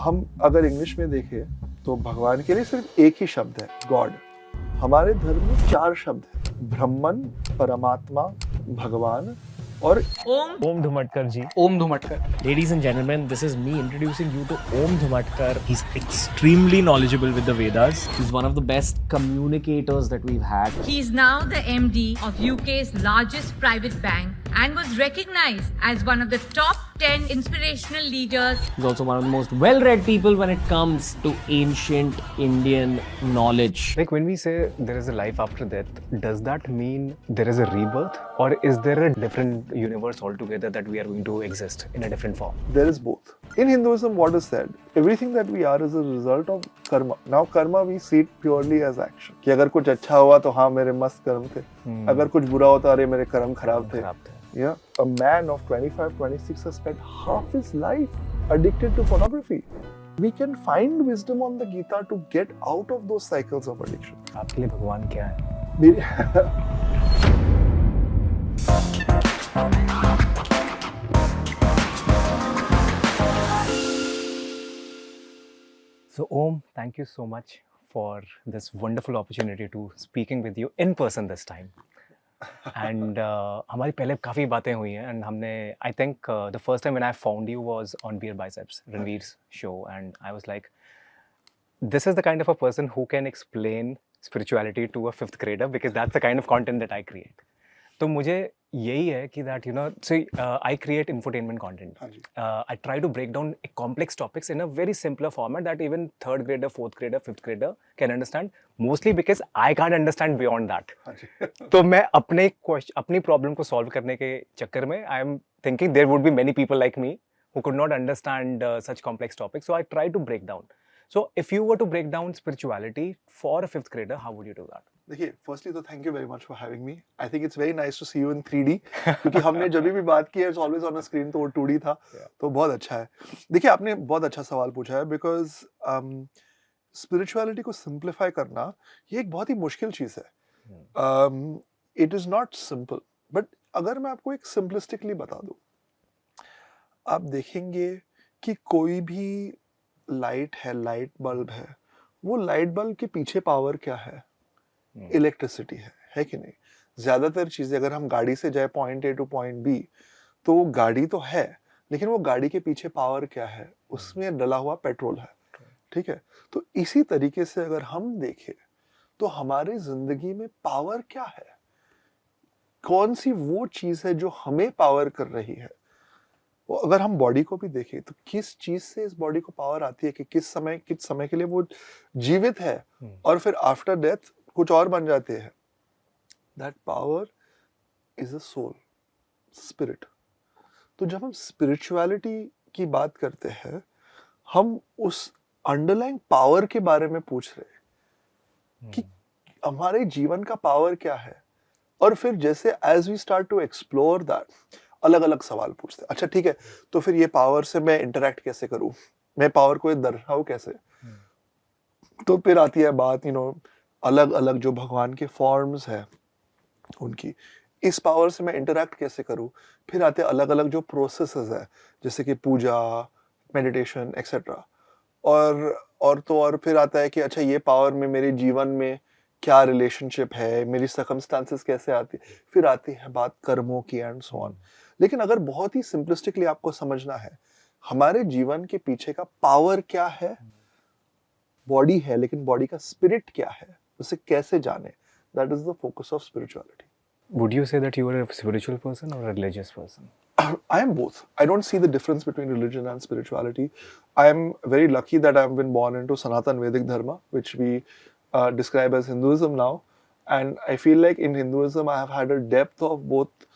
हम अगर इंग्लिश में देखें तो भगवान के लिए सिर्फ एक ही शब्द है, गॉड। हमारे धर्म में 4 शब्द हैं, ब्रह्मन, परमात्मा, भगवान और Om Dhumatkar ji. Om Dhumatkar. Ladies and gentlemen, this is me introducing you to Om Dhumatkar. He's extremely knowledgeable with the Vedas. He's one of the best communicators that we've had. He's now the MD of UK's largest private bank and was recognized as one of the top 10 inspirational leaders. He's also one of the most well-read people when it comes to ancient Indian knowledge. Like when we say there is a life after death, does that mean there is a rebirth, or is there a different universe altogether that we are going to exist in a different form? there is both. In Hinduism, what is said? Everything that we are is a result of karma. Now, karma we see it purely as action. कि अगर कुछ अच्छा हुआ तो हाँ मेरे मस्त कर्म थे, अगर कुछ बुरा होता अरे मेरे कर्म खराब थे. Yeah, a man of 25, 26 has spent half his life addicted to pornography. We can find wisdom on the Gita to get out of those cycles of addiction. आपके लिए भगवान क्या है? मेरी So Om, thank you so much for this wonderful opportunity to speaking with you in person this time. And हमारी पहले काफ़ी बातें हुई हैं, and हमने I think the first time when I found you was on Beer Biceps, Ranveer's show, and I was like, this is the kind of a person who can explain spirituality to a 5th grader, because that's the kind of content that I create. तो मुझे यही है कि that you know, so I create infotainment content. I try to break down complex topics in a very simpler format that even 3rd grader, 4th grader, 5th grader can understand. Mostly because I can't understand beyond that. तो मैं अपनी problem को solve करने के चक्कर में I am thinking there would be many people like me who could not understand such complex topics. So I try to break down. So if you were to break down spirituality for a 5th grader, how would you do that? देखिए, firstly तो thank you very much for having me. I think it's very nice to see you in 3D क्योंकि हमने जब भी बात की है it's always on a screen, तो वो 2D था, तो बहुत अच्छा है. देखिए, आपने बहुत अच्छा सवाल पूछा है because spirituality को simplify करना ये एक बहुत ही मुश्किल चीज़ है. It is not simple, but अगर मैं आपको एक simplistically बता दूँ, आप देखेंगे कि कोई भी लाइट है, लाइट बल्ब है, वो लाइट बल्ब के पीछे पावर क्या है? इलेक्ट्रिसिटी है कि नहीं? ज्यादातर चीजें अगर हम गाड़ी से जाए point A to point B, तो वो गाड़ी तो है, लेकिन वो गाड़ी के पीछे पावर क्या है? उसमें डला हुआ पेट्रोल है. ठीक है, तो इसी तरीके से अगर हम देखें तो हमारी जिंदगी में पावर क्या है? कौन सी वो चीज है जो हमें पावर कर रही है? वो अगर हम बॉडी को भी देखें तो किस चीज से इस बॉडी को पावर आती है कि किस समय के लिए वो जीवित है और फिर आफ्टर डेथ कुछ और बन जाते हैं. That power is a soul, spirit. तो जब हम स्पिरिचुअलिटी की बात करते हैं, हम उस अंडरलाइंग पावर के बारे में पूछ रहे हैं कि हमारे जीवन का पावर क्या है. और फिर जैसे as we start to explore that, अलग अलग सवाल पूछते हैं. अच्छा ठीक है, तो फिर ये पावर से मैं इंटरेक्ट कैसे करूं, मैं पावर को दर्शाऊं कैसे? तो फिर आती है बात अलग अलग जो भगवान के फॉर्म्स है उनकी, इस पावर से मैं इंटरेक्ट कैसे करूं? फिर आते अलग अलग जो प्रोसेसेस है, जैसे कि पूजा, मेडिटेशन एक्सेट्रा. और फिर आता है कि अच्छा ये पावर में मेरे जीवन में क्या रिलेशनशिप है, मेरी सर्कमस्टांसेस कैसे आती है. फिर आती है बात कर्मों की एंड सो ऑन. लेकिन अगर बहुत ही सिंपलिस्टिकली आपको समझना है हमारे जीवन के पीछे का पावर क्या है, बॉडी है, लेकिन बॉडी का स्पिरिट क्या है, उसे कैसे जाने, that is the focus of spirituality. Would you say that you are a spiritual person or a religious person? I am both. I don't see the difference between religion and spirituality. I am very lucky that I have been born into Sanatan Vedic Dharma, which we describe as Hinduism now. And I feel like in Hinduism, I have had a depth of both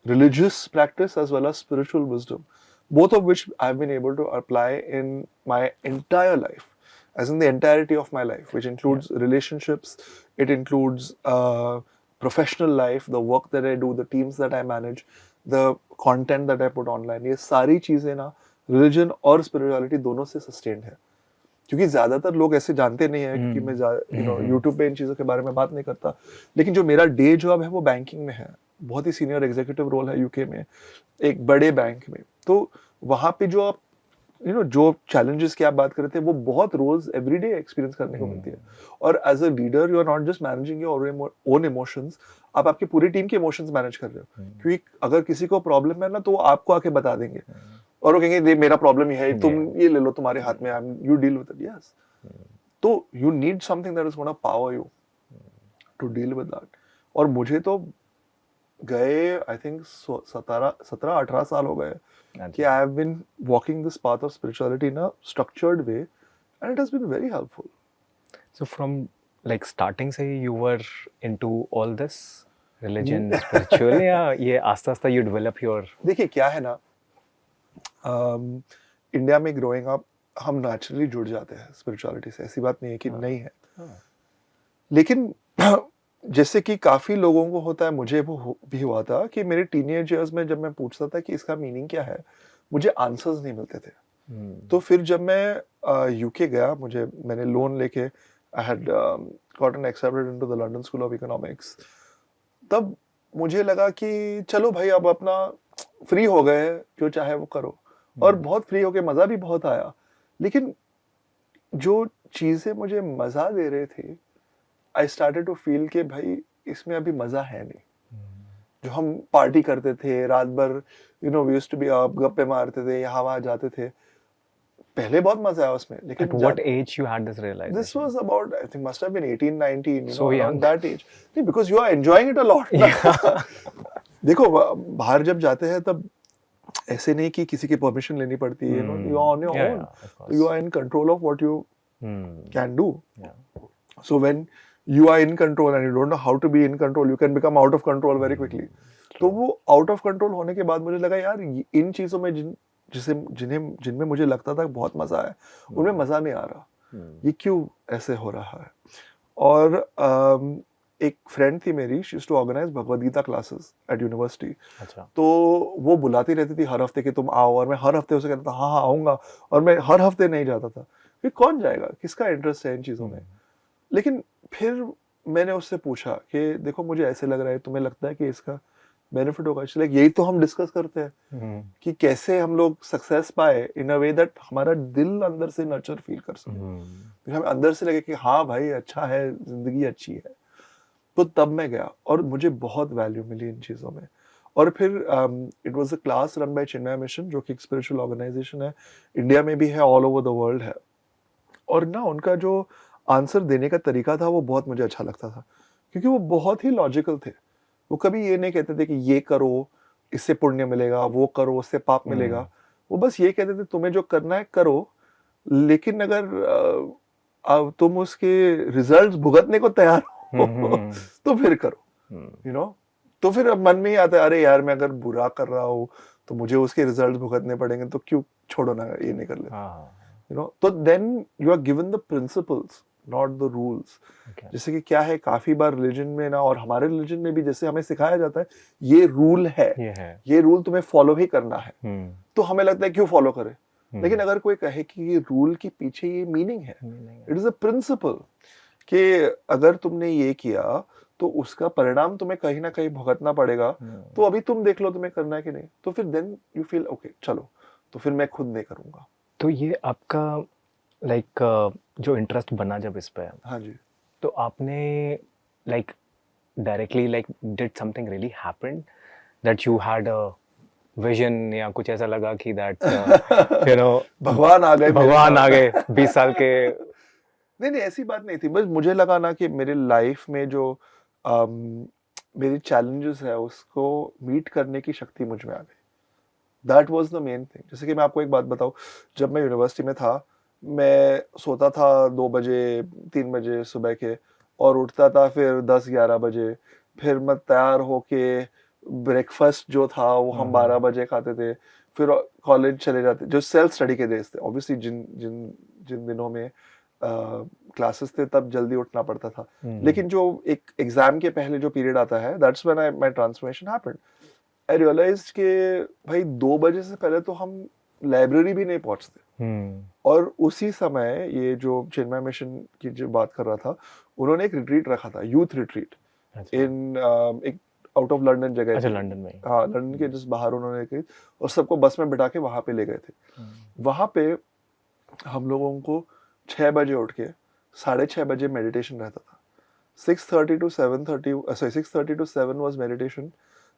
religious practice as well as spiritual wisdom, both of which I've been able to apply in my entire life, as in the entirety of my life, which includes relationships, it includes professional life, the work that I do, the teams that I manage, the content that I put online. ये सारी चीजें ना religion और spirituality दोनों से sustained है. क्योंकि ज्यादातर लोग ऐसे जानते नहीं है, क्योंकि मैं YouTube पे इन चीजों के बारे में बात नहीं करता. लेकिन जो मेरा डे जॉब है वो बैंकिंग में है, बहुत ही सीनियर एग्जीक्यूटिव रोल है यूके में, एक बड़े बैंक में. तो वहां पे जो आप यू नो जो चैलेंजेस की आप बात कर रहे थे वो बहुत रोज एवरीडे एक्सपीरियंस करने को मिलती है। और as a leader you are not just managing your own emotions, आप आपकी पूरी टीम के इमोशंस मैनेज कर रहे हो। क्योंकि अगर किसी को प्रॉब्लम है ना तो वो आपको आके बता देंगे और वो कहेंगे मेरा प्रॉब्लम ये है, तुम ये ले लो, तुम्हारे हाथ में, you deal with it. Yes, तो you need something that is gonna power you to deal with that. और मुझे तो गए आई थिंक 17-18 साल हो गए कि I have been walking this path of spirituality in a structured way and it has been very helpful. So from like starting से you were into all this religion, spiritual, या ये आस्ता आस्ता you develop your? देखिए क्या है ना, India में ग्रोइंग अप हम नेचुरली जुड़ जाते हैं स्पिरिचुअलिटी से, ऐसी बात नहीं है कि नहीं है। लेकिन जैसे कि काफी लोगों को होता है, मुझे वो भी हुआ था कि मेरे टीनेज ईयर्स में जब मैं पूछता था कि इसका मीनिंग क्या है, मुझे आंसर्स नहीं मिलते थे। तो फिर जब मैं यूके गया, मैंने लोन लेके I had gotten accepted into the London School of Economics, तब मुझे लगा कि चलो भाई अब अपना फ्री हो गए, जो चाहे वो करो। और बहुत फ्री होके मजा भी बहुत आया। लेकिन जो चीजें मुझे मजा दे रहे थे, आई स्टार्टेड टू फील कि भाई इसमें अभी मजा है नहीं। जो हम पार्टी करते थे रात भर, you know we used to be up, गप्पे मारते थे, यहाँ वहाँ जाते थे, पहले बहुत मजा आया उसमें। लेकिन At what age you had this realization? This was about, I think must have been 18, 19, So around young. that age. नहीं, because you are enjoying it a lot. देखो बाहर जब जाते हैं तब ऐसे नहीं कि किसी की परमिशन लेनी पड़ती है, you are on your own. So you are in control of what you can do. So when you are in control and you don't know how to be in control, you can become out of control very quickly. तो वो out of control होने के बाद मुझे लगा यार इन चीजों में जिनमें मुझे लगता था बहुत मजा है, उनमें मजा नहीं आ रहा, ये क्यों ऐसे हो रहा है। और एक फ्रेंड थी मेरी, she used to organise Bhagavad Gita classes at university. तो वो बुलाती रहती थी हर हफ्ते कि तुम आओ, और मैं हर हफ्ते उसे कहता था हाँ आऊंगा, और मैं हर हफ्ते नहीं जाता था। फिर कौन जाएगा, किसका इंटरेस्ट है इन चीजों में। लेकिन फिर मैंने उससे पूछा कि देखो मुझे ऐसे लग रहा है, तुम्हें लगता है कि इसका बेनिफिट होगा? इसलिए यही तो हम डिस्कस करते हैं कि कैसे हम लोग सक्सेस पाए इन अ वे दैट हमारा दिल अंदर से नर्चर फील कर सके, हमें अंदर से लगे कि हाँ भाई अच्छा है, जिंदगी अच्छी है। तो तब मैं गया और मुझे बहुत वैल्यू मिली इन चीज़ों में। और फिर it was a class run by Chinmay mission, जो कि एक स्पिरिचुअल ऑर्गेनाइजेशन है, इंडिया में भी है, ऑल ओवर द वर्ल्ड है। और ना उनका जो आंसर देने का तरीका था वो बहुत मुझे अच्छा लगता था, क्योंकि वो बहुत ही लॉजिकल थे। वो कभी ये नहीं कहते थे कि ये करो इससे पुण्य मिलेगा, वो करो उससे पाप मिलेगा। वो बस ये कहते थे तुम्हें जो करना है करो, लेकिन अगर तुम उसके रिजल्ट्स भुगतने को तैयार हो तो फिर करो, यू नो। तो फिर अब मन में ही आता है अरे यार मैं अगर बुरा कर रहा हूँ तो मुझे उसके रिजल्ट्स भुगतने पड़ेंगे, तो क्यों छोड़ो ना, ये नहीं कर लेते, यू नो। तो then you are given the principles, not the rules. जैसे कि क्या है, काफी बार रिलीजन में ना, और हमारे रिलीजन में भी जैसे हमें सिखाया जाता है ये रूल है, ये रूल तुम्हें फॉलो ही करना है, तो हमें लगता है क्यों फॉलो करें। लेकिन अगर कोई कहे कि ये रूल के पीछे ये मीनिंग है, इट इज अ प्रिंसिपल, कि अगर तुमने ये किया तो उसका परिणाम तुम्हें कहीं ना कहीं भुगतना पड़ेगा, तो अभी तुम देख लो तुम्हें करना है कि नहीं। तो फिर देन यू फील ओके चलो, तो फिर मैं खुद नहीं करूंगा। तो ये आपका लाइक जो इंटरेस्ट बना जब इस पे, हाँ जी, तो आपने like directly like did something really happened that you had a vision, या कुछ ऐसा लगा कि दैट यू नो भगवान आ गए 20 साल के? नहीं ऐसी बात नहीं थी। बस मुझे लगा ना कि मेरे लाइफ में जो मेरी चैलेंजेस है उसको मीट करने की शक्ति मुझ में आ गई। That was the main thing. जैसे कि मैं आपको एक बात बताऊं, जब मैं यूनिवर्सिटी में था, मैं सोता था 2 बजे 3 बजे सुबह के, और उठता था फिर 10-11 बजे। फिर मैं तैयार होके ब्रेकफास्ट जो था वो हम 12 बजे खाते थे। फिर कॉलेज चले जाते, जो सेल्फ स्टडी के डेज थे। ऑब्वियसली जिन दिनों में क्लासेस थे तब जल्दी उठना पड़ता था, लेकिन जो एक एग्जाम के पहले जो पीरियड आता है, that's when my transformation happened. I realised कि भाई 2 बजे से पहले तो हम लाइब्रेरी भी नहीं पहुंचते। और उसी समय ये जो चिन्मय मिशन की जो बात कर रहा था, उन्होंने एक रिट्रीट रखा था, यूथ रिट्रीट इन एक आउट ऑफ लंदन जगह अच्छा थी। लंदन में ही। हाँ, लंदन के जस्ट बाहर उन्होंने की और सबको बस में बिठा के वहां पे ले गए थे। वहां पे हम लोगों को 6 बजे उठ के 6:30 बजे मेडिटेशन रहता था। 6:30 to 7:30 sorry 6:30 to 7 was meditation.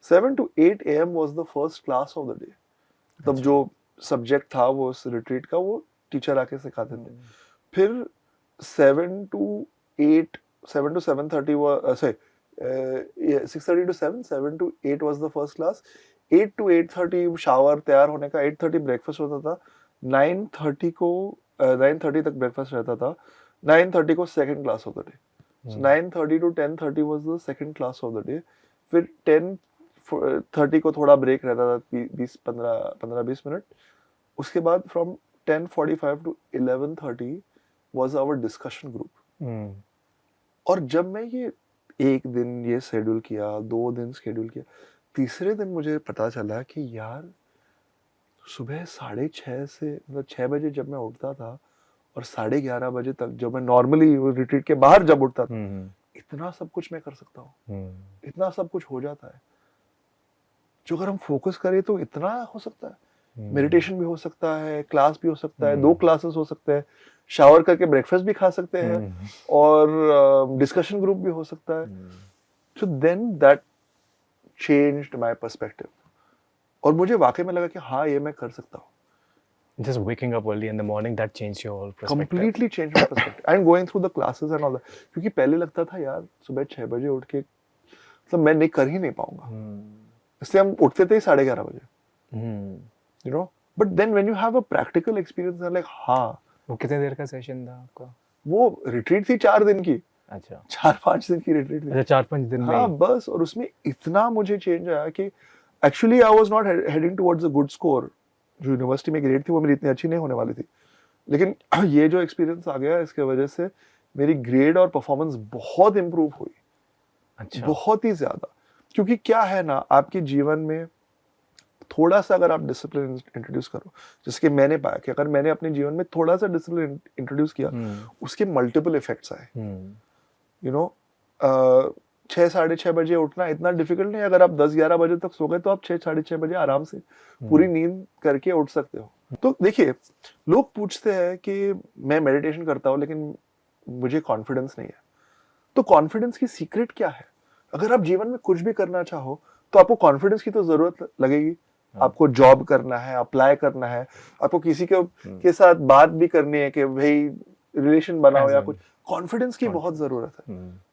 7 to 8 a.m. was the first class of the day. तब जो सब्जेक्ट था वो उस रिट्रीट का वो टीचर आके सिखाते थे। फिर 7 to 8 7 to 7:30 was sorry 6:30 to 7 to 8 was the first class. 8 to 8:30 shower तैयार होने का, 8:30 ब्रेकफास्ट होता था, 9:30 तक ब्रेकफास्ट रहता था, 9:30 को second class of the day. So 9:30 to 10:30 was the second class of the day. फिर 10:30 को थोड़ा ब्रेक रहता था 15-20 मिनट। उसके बाद from 10:45 to 11:30 was our discussion group. और जब मैं ये एक दिन ये शेड्यूल किया, 2 दिन शेड्यूल किया, तीसरे दिन मुझे पता चला कि यार सुबह 6:30 से मतलब 6 बजे जब मैं उठता था और 11:30 बजे तक जब मैं नॉर्मली रिट्रीट के बाहर जब उठता था, इतना सब कुछ मैं कर सकता हूँ, इतना सब कुछ हो जाता है। जो अगर हम फोकस करें तो इतना हो सकता है। मेडिटेशन भी हो सकता है, क्लास भी हो सकता है, 2 क्लासेस हो सकते हैं, शावर करके ब्रेकफास्ट भी खा सकते हैं और डिस्कशन ग्रुप भी हो सकता है। So then that changed my perspective और मुझे वाकई में लगा कि हाँ ये मैं कर सकता हूँ। Just waking up early in the morning, that changed your whole perspective. Completely changed my perspective. And going through the classes and all that. क्योंकि पहले लगता था यार सुबह 6 बजे उठ के मतलब मैं नहीं कर ही नहीं पाऊंगा। इसलिए हम उठते थे 11:30 बजे। You know, but then when you have a practical experience, you're like हाँ। वो कितने देर का सेशन था आपका? वो रिट्रीट थी 4 दिन की। अच्छा। 4-5 दिन की रिट्रीट थी। अच्छा 4-5 दिन में। हाँ बस, और उसमें इतना मुझे चेंज आया कि actually I was not heading towards a good score. जो यूनिवर्सिटी में ग्रेड थी वो मेरी इतनी अच्छी नहीं होने वाली थी, लेकिन ये जो एक्सपीरियंस आ गया इसके वजह से मेरी ग्रेड और परफॉर्मेंस बहुत इंप्रूव हुई। अच्छा। बहुत ही ज्यादा। क्योंकि क्या है ना, आपके जीवन में थोड़ा सा अगर आप डिसिप्लिन इंट्रोड्यूस करो, जैसे कि मैंने पाया कि अगर मैंने अपने जीवन में थोड़ा सा डिसिप्लिन इंट्रोड्यूस किया, उसके मल्टीपल इफेक्ट्स आए। यू नो 6-6:30 बजे उठना इतना डिफिकल्ट नहीं। अगर आप 10-11 बजे तक सो गए तो आप 6-6:30 बजे आराम से पूरी नींद करके उठ सकते हो। तो देखिए, लोग पूछते हैं कि मैं मेडिटेशन करता हूँ लेकिन मुझे कॉन्फिडेंस नहीं है। तो कॉन्फिडेंस की सीक्रेट क्या है? अगर आप जीवन में कुछ भी करना चाहो तो आपको कॉन्फिडेंस की तो जरूरत लगेगी। आपको जॉब करना है, अप्लाई करना है, आपको किसी के साथ बात भी करनी है कि भाई रिलेशन बनाओ या कुछ, कॉन्फिडेंस की बहुत जरूरत है।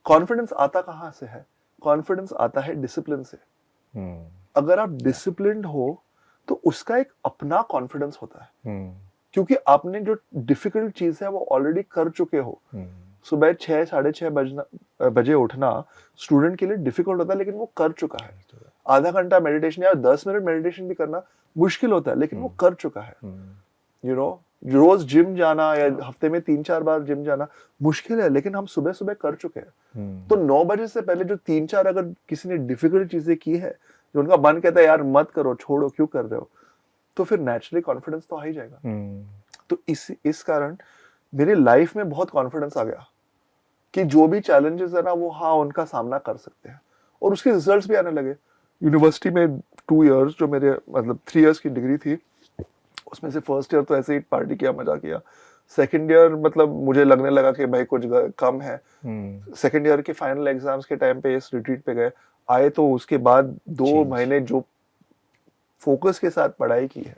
कॉन्फिडेंस आता कहाँ से है? कॉन्फिडेंस आता है डिसिप्लिन से। अगर आप डिसिप्लिन्ड हो तो उसका एक अपना कॉन्फिडेंस होता है, क्योंकि आपने जो डिफिकल्ट चीज है वो ऑलरेडी कर चुके हो। सुबह 6-6:30 बजे उठना स्टूडेंट के लिए डिफिकल्ट होता है, लेकिन वो कर चुका है। आधा घंटा मेडिटेशन या 10 मिनट मेडिटेशन भी करना मुश्किल होता है, लेकिन वो कर चुका है। यू नो, रोज जिम जाना या हफ्ते में 3-4 बार जिम जाना मुश्किल है, लेकिन हम सुबह सुबह कर चुके हैं। तो 9 बजे से पहले जो 3-4 अगर किसी ने डिफिकल्ट चीजें की है, जो उनका मन कहता है यार मत करो, छोड़ो, क्यों कर रहे हो, तो फिर नेचुरली कॉन्फिडेंस तो आ ही जाएगा। तो इस कारण मेरी लाइफ में बहुत कॉन्फिडेंस आ गया कि जो भी चैलेंजेस है ना वो हाँ उनका सामना कर सकते हैं, और उसके रिजल्ट्स भी आने लगे। यूनिवर्सिटी में 2 इयर्स जो मेरे मतलब 3 इयर्स की डिग्री थी, उसमें से फर्स्ट ईयर तो ऐसे ही पार्टी किया, मजा किया। सेकंड ईयर मतलब मुझे लगने लगा कि भाई कुछ कम है। सेकंड ईयर के फाइनल एग्जाम्स के टाइम पे इस रिट्रीट पे गए आए, तो उसके बाद 2 महीने जो फोकस के साथ पढ़ाई की है,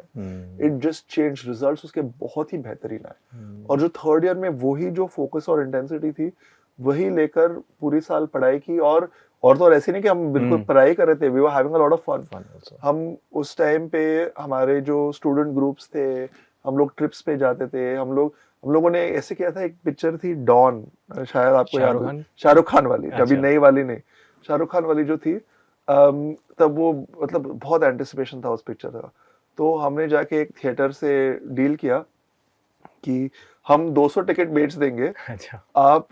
इट जस्ट चेंज। रिजल्ट्स उसके बहुत ही बेहतरीन आए। और जो थर्ड ईयर में वही जो फोकस और इंटेंसिटी थी वही लेकर पूरी साल पढ़ाई की। और तो ऐसे नहीं कि हम बिल्कुल पढ़ाई कर रहे थे, we were having a lot of fun. हम उस टाइम पे हमारे जो स्टूडेंट ग्रुप्स थे, हम लोग ट्रिप्स पे जाते थे। हम लोगों ने ऐसे किया था, एक पिक्चर थी डॉन, शायद आपको याद हो, शाहरुख खान वाली, अभी नई वाली नहीं, शाहरुख खान वाली जो थी, तब वो मतलब बहुत एंटिसिपेशन था उस पिक्चर का। तो हमने जाके एक थिएटर से डील किया कि हम 200 टिकट बेच देंगे, आप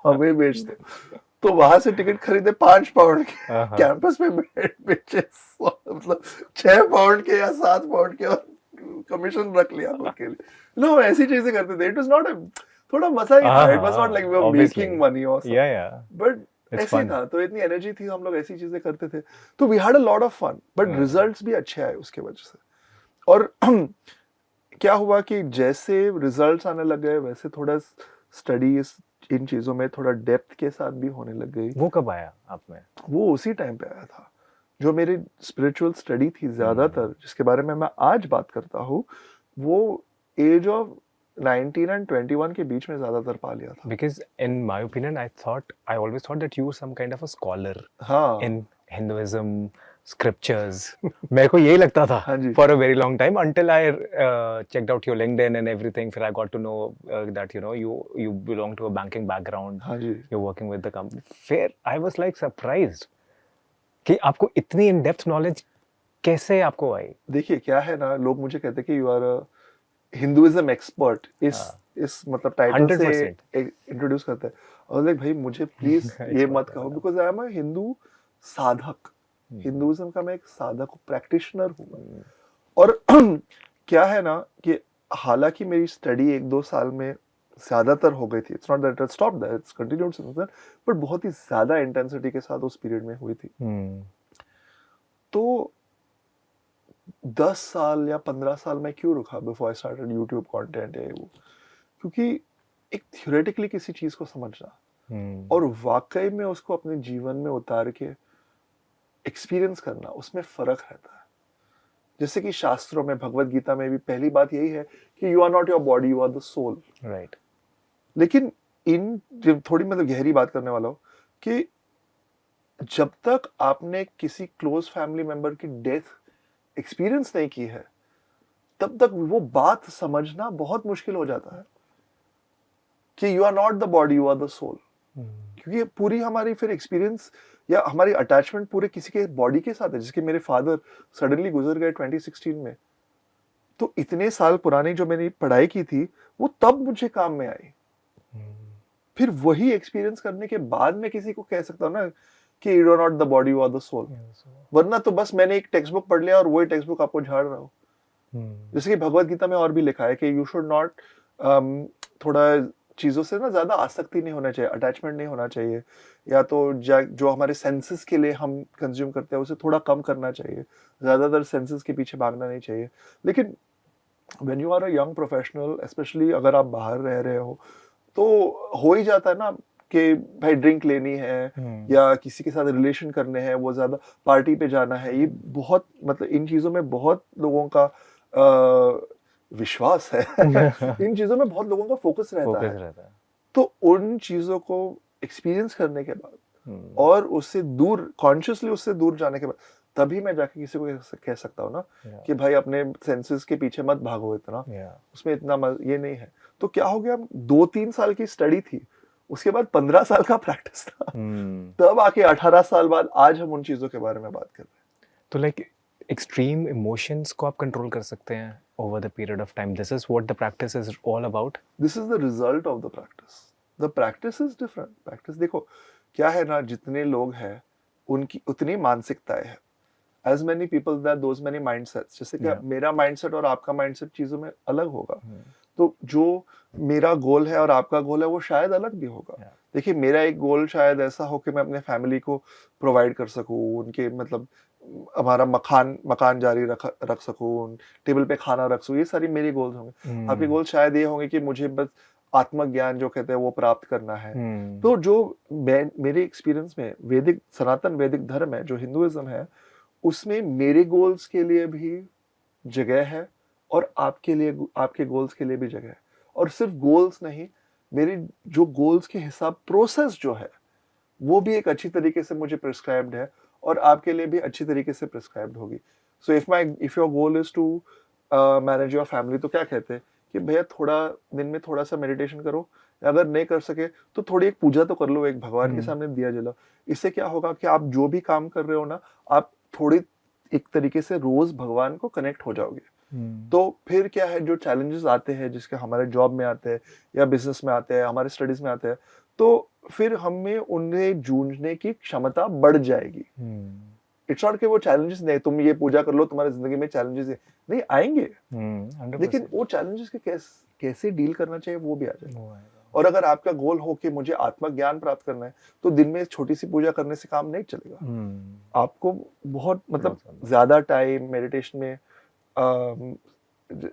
हमें बेच दो। तो वहां से टिकट खरीदे 5 पाउंड के, कैंपस में बेचे मतलब 6 पाउंड के या 7 पाउंड के, और कमीशन रख लिया उनके लिए। नो, ऐसी चीजें करते थे। इट वाज नॉट थोड़ा मजा ही था। It was not like we were making money और बट It's ऐसे fun. था, तो इतनी एनर्जी थी, हम लोग ऐसी चीजें करते थे, तो we had a lot of fun, but Yeah. Results भी अच्छे आए उसके वजह से। और क्या हुआ कि जैसे रिजल्ट्स आने लग गए वैसे थोड़ा स्टडी इन चीजों में थोड़ा डेप्थ के साथ भी होने लग गई। वो कब आया आप में? वो उसी टाइम पे आया था, जो मेरी स्पिरिचुअल स्टडी थी ज्यादातर, जिसके बारे में मैं आज बात करता हूँ, वो एज ऑफ 19 and 21 के बीच में ज्यादातर पा लिया था। Because in my opinion, I always thought that you were some kind of a scholar हाँ in Hinduism, scriptures. मेरे को यही लगता था हाँ जी। for a very long time until I checked out your LinkedIn and everything. फिर I got to know that you belong to a banking background. हाँ जी। You're working with the company. फिर I was like surprised कि आपको इतनी in depth knowledge कैसे आपको आई? देखिए क्या है ना, लोग मुझे कहते हैं कि यू आर हिंदुइज्म एक्सपर्ट, इस मतलब टाइटल से 100%. इंट्रोड्यूस करते हैं, और लाइक भाई मुझे प्लीज ये Expert मत कहो, बिकॉज आई एम अ हिंदू साधक, हिंदुइज्म का मैं एक साधक प्रैक्टिशनर हूँ मैं। और क्या है ना कि हालांकि मेरी स्टडी 1-2 साल में ज्यादातर हो गई थी, it's not that it stopped there, it's continued since then, but बहुत ही ज्यादा इंटेंसिटी के साथ उस पीरियड में हुई थी। तो 10 साल या 15 साल में क्यों रुका before I started YouTube content है वो, क्योंकि एक थियोरेटिकली किसी चीज को समझना और वाकई में उसको अपने जीवन में उतार के एक्सपीरियंस करना, उसमें फर्क रहता है। जैसे कि शास्त्रों में, भगवत गीता में भी पहली बात यही है कि you are not your body, you are the soul. Right. लेकिन इन जब थोड़ी मतलब गहरी बात करने वाला हूँ कि जब तक आपने किसी क्लोज फैमिली मेंबर की डेथ एक्सपीरियंस नहीं की है, तब तक वो बात समझना बहुत मुश्किल हो जाता है कि you are not the body, you are the soul. क्योंकि पूरी हमारी फिर एक्सपीरियंस या हमारी अटैचमेंट पूरे किसी के बॉडी के साथ है। जिसके मेरे फादर सडनली गुजर गए 2016 में, तो इतने साल पुरानी जो मैंने पढ़ाई की थी वो तब मुझे काम में आई। फिर वही एक्सपीरियंस करने के बाद मैं किसी को कह सकता हूँ ना कि you are not the body, you are the soul. वरना तो बस मैंने एक टेक्स्ट बुक पढ़ लिया और वही टेक्स्ट बुक आपको झाड़ रहा हूँ। जैसे कि भगवत गीता में और भी लिखा है कि यू शुड नॉट थोड़ा चीजों से ना ज्यादा आसक्ति नहीं होना चाहिए, अटैचमेंट नहीं होना चाहिए, या तो जो हमारे सेंसेस के लिए हम कंज्यूम करते हैं उसे थोड़ा कम करना चाहिए, ज्यादातर सेंसेस के पीछे भागना नहीं चाहिए। लेकिन when you are a young professional, especially अगर आप बाहर रह रहे हो ही जाता है ना कि भाई ड्रिंक लेनी है या किसी के साथ रिलेशन करने हैं, वो ज्यादा पार्टी पे जाना है। ये बहुत मतलब इन चीजों में बहुत लोगों का विश्वास है इन चीजों में बहुत लोगों का फोकस रहता है। तो उन चीजों को एक्सपीरियंस करने के बाद और उससे दूर, कॉन्शियसली उससे दूर जाने के बाद, तभी मैं जाके किसी को कह सकता हूँ ना कि भाई अपने सेंसेस के पीछे मत भागो इतना, उसमें इतना ये नहीं है। तो क्या हो गया, 2-3 साल की स्टडी थी, उसके बाद 15 साल का प्रैक्टिस था, तब आके 18 साल बाद आज हम उन चीजों के बारे में बात कर रहे हैं। तो लाइक एक्सट्रीम इमोशंस को आप कंट्रोल कर सकते हैं over the period of time. This is what the practice is all about. This is the result of the practice. The practice is different. Practice देखो क्या है ना, जितने लोग हैं उनकी उतनी मानसिकताएं हैं। As many people there, those many mindsets. जैसे कि मेरा माइंडसेट और आपका माइंडसेट चीजों में अलग होगा, तो जो मेरा गोल है और आपका गोल है वो शायद अलग भी होगा। देखिए मेरा एक गोल शायद ऐसा हो कि मैं अपने फैमिली को प्रोवाइड कर सकूं, उनके मतलब हमारा मकान जारी रख सकूं, टेबल पे खाना रख सकूं, ये सारी मेरे गोल्स होंगे। आपके गोल शायद ये होंगे कि मुझे बस आत्मज्ञान जो कहते हैं वो प्राप्त करना है। तो जो मेरे एक्सपीरियंस में वैदिक, सनातन वैदिक धर्म है जो हिंदुइज्म है, उसमें मेरे गोल्स के लिए भी जगह है और आपके गोल्स के लिए भी जगह है। और सिर्फ गोल्स नहीं, मेरे जो गोल्स के हिसाब प्रोसेस जो है वो भी एक अच्छी तरीके से मुझे प्रिस्क्राइब्ड है और आपके लिए भी अच्छी तरीके से प्रिस्क्राइब्ड होगी। So if your goal is to manage your family, तो क्या कहते हैं कि भैया थोड़ा दिन में थोड़ा सा मेडिटेशन करो, अगर नहीं कर सके तो थोड़ी एक पूजा तो कर लो, एक भगवान के सामने दिया जलाओ। इससे क्या होगा कि आप जो भी काम कर रहे हो ना, आप थोड़ी एक तरीके से रोज भगवान को कनेक्ट हो जाओगे। तो फिर क्या है, जो चैलेंजेस आते हैं जिसके हमारे जॉब में आते हैं या बिजनेस में आते हैं, हमारे स्टडीज में आते हैं, तो फिर हमें उन्हें जूझने की क्षमता बढ़ जाएगी। इट्स नॉट कि वो चैलेंजेस नहीं, तुम ये पूजा कर लो तुम्हारी जिंदगी में चैलेंजेस नहीं आएंगे, लेकिन वो चैलेंजेस के कैसे डील करना चाहिए वो भी आ जाएगा। और अगर आपका गोल हो कि मुझे आत्मज्ञान प्राप्त करना है, तो दिन में एक छोटी सी पूजा करने से काम नहीं चलेगा। आपको बहुत मतलब ज्यादा टाइम मेडिटेशन में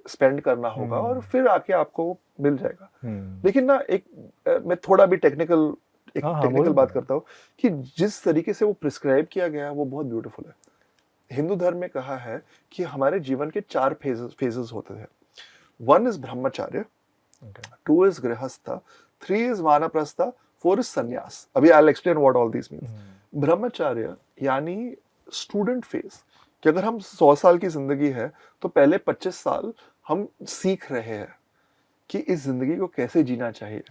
स्पेंड करना होगा और फिर आके आपको मिल जाएगा। लेकिन ना मैं थोड़ा भी टेक्निकल बात करता हूँ कि जिस तरीके से वो प्रिस्क्राइब किया गया है वो बहुत ब्यूटीफुल है। हिंदू धर्म में कहा है कि हमारे जीवन के 4 फेजेस होते हैं। 1 इज ब्रह्मचर्य, 2 इज गृहस्थ, 3 इज वानप्रस्थ, 4 इज संन्यास। अभी I will explain what all this means. ब्रह्मचर्य यानी स्टूडेंट फेज, कि अगर हम 100 साल की जिंदगी है तो पहले 25 साल हम सीख रहे हैं कि इस जिंदगी को कैसे जीना चाहिए,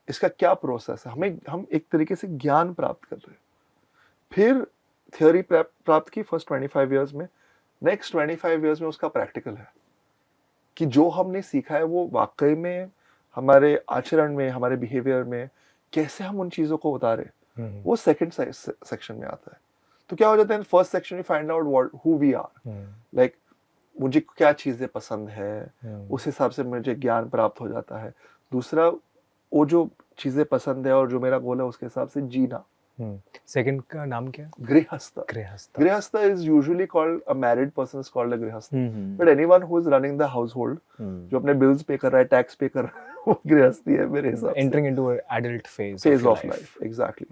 इसका क्या प्रोसेस है, हम एक तरीके से ज्ञान प्राप्त कर रहे हैं। फिर थियोरी प्राप्त की फर्स्ट 25 इयर्स में, नेक्स्ट 25 इयर्स में उसका प्रैक्टिकल है कि जो हमने सीखा है वो वाकई में हमारे आचरण में, हमारे बिहेवियर में कैसे हम उन चीजों को उतारे, वो सेकंड सेक्शन में आता है। तो क्या हो जाता है, फर्स्ट सेक्शन में find out who we are, like मुझे क्या चीजें पसंद है, उस हिसाब से मुझे ज्ञान प्राप्त हो जाता है। दूसरा, वो जो चीजें पसंद है और जो मेरा गोल है उसके हिसाब से जीना। सेकंड का नाम क्या? गृहस्थ। गृहस्थ is usually called a married person is called a गृहस्थ, but anyone who is running the household, जो अपने bills पे कर रहा है, टैक्स पे कर रहा है, वो गृहस्थी है मेरे हिसाब से। Entering into an adult phase of life, exactly.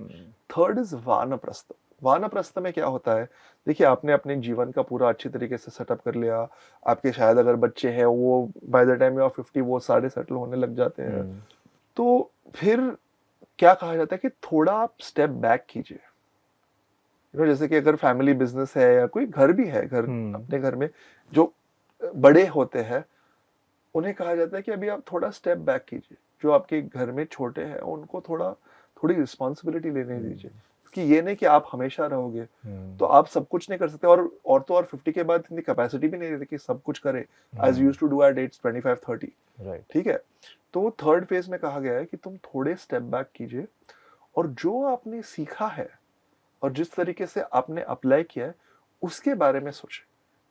Third is वानप्रस्थ। वानप्रस्थ में क्या होता है, देखिए आपने अपने जीवन का पूरा अच्छी तरीके से सेटअप कर लिया, आपके शायद अगर बच्चे हैं वो by the time you are 50 वो सारे सेटल होने लग जाते हैं। तो फिर क्या कहा जाता है कि थोड़ा आप स्टेप बैक कीजिए। जैसे कि अगर फैमिली बिजनेस है या कोई घर भी है, अपने घर में जो बड़े होते हैं उन्हें कहा जाता है कि अभी आप थोड़ा स्टेप बैक कीजिए। जो आपके घर में छोटे हैं उनको थोड़ी रिस्पॉन्सिबिलिटी लेने दीजिए, कि ये नहीं कि आप हमेशा रहोगे तो आप सब कुछ नहीं कर सकते। और तो और 50 के बाद इतनी कैपेसिटी भी नहीं रहती कि सब कुछ करे, as used to do at age 25-30। ठीक है, तो थर्ड फेज में कहा गया है कि तुम थोड़े स्टेप बैक कीजिए और जो आपने सीखा है और जिस तरीके से आपने अप्लाई किया है उसके बारे में सोचें,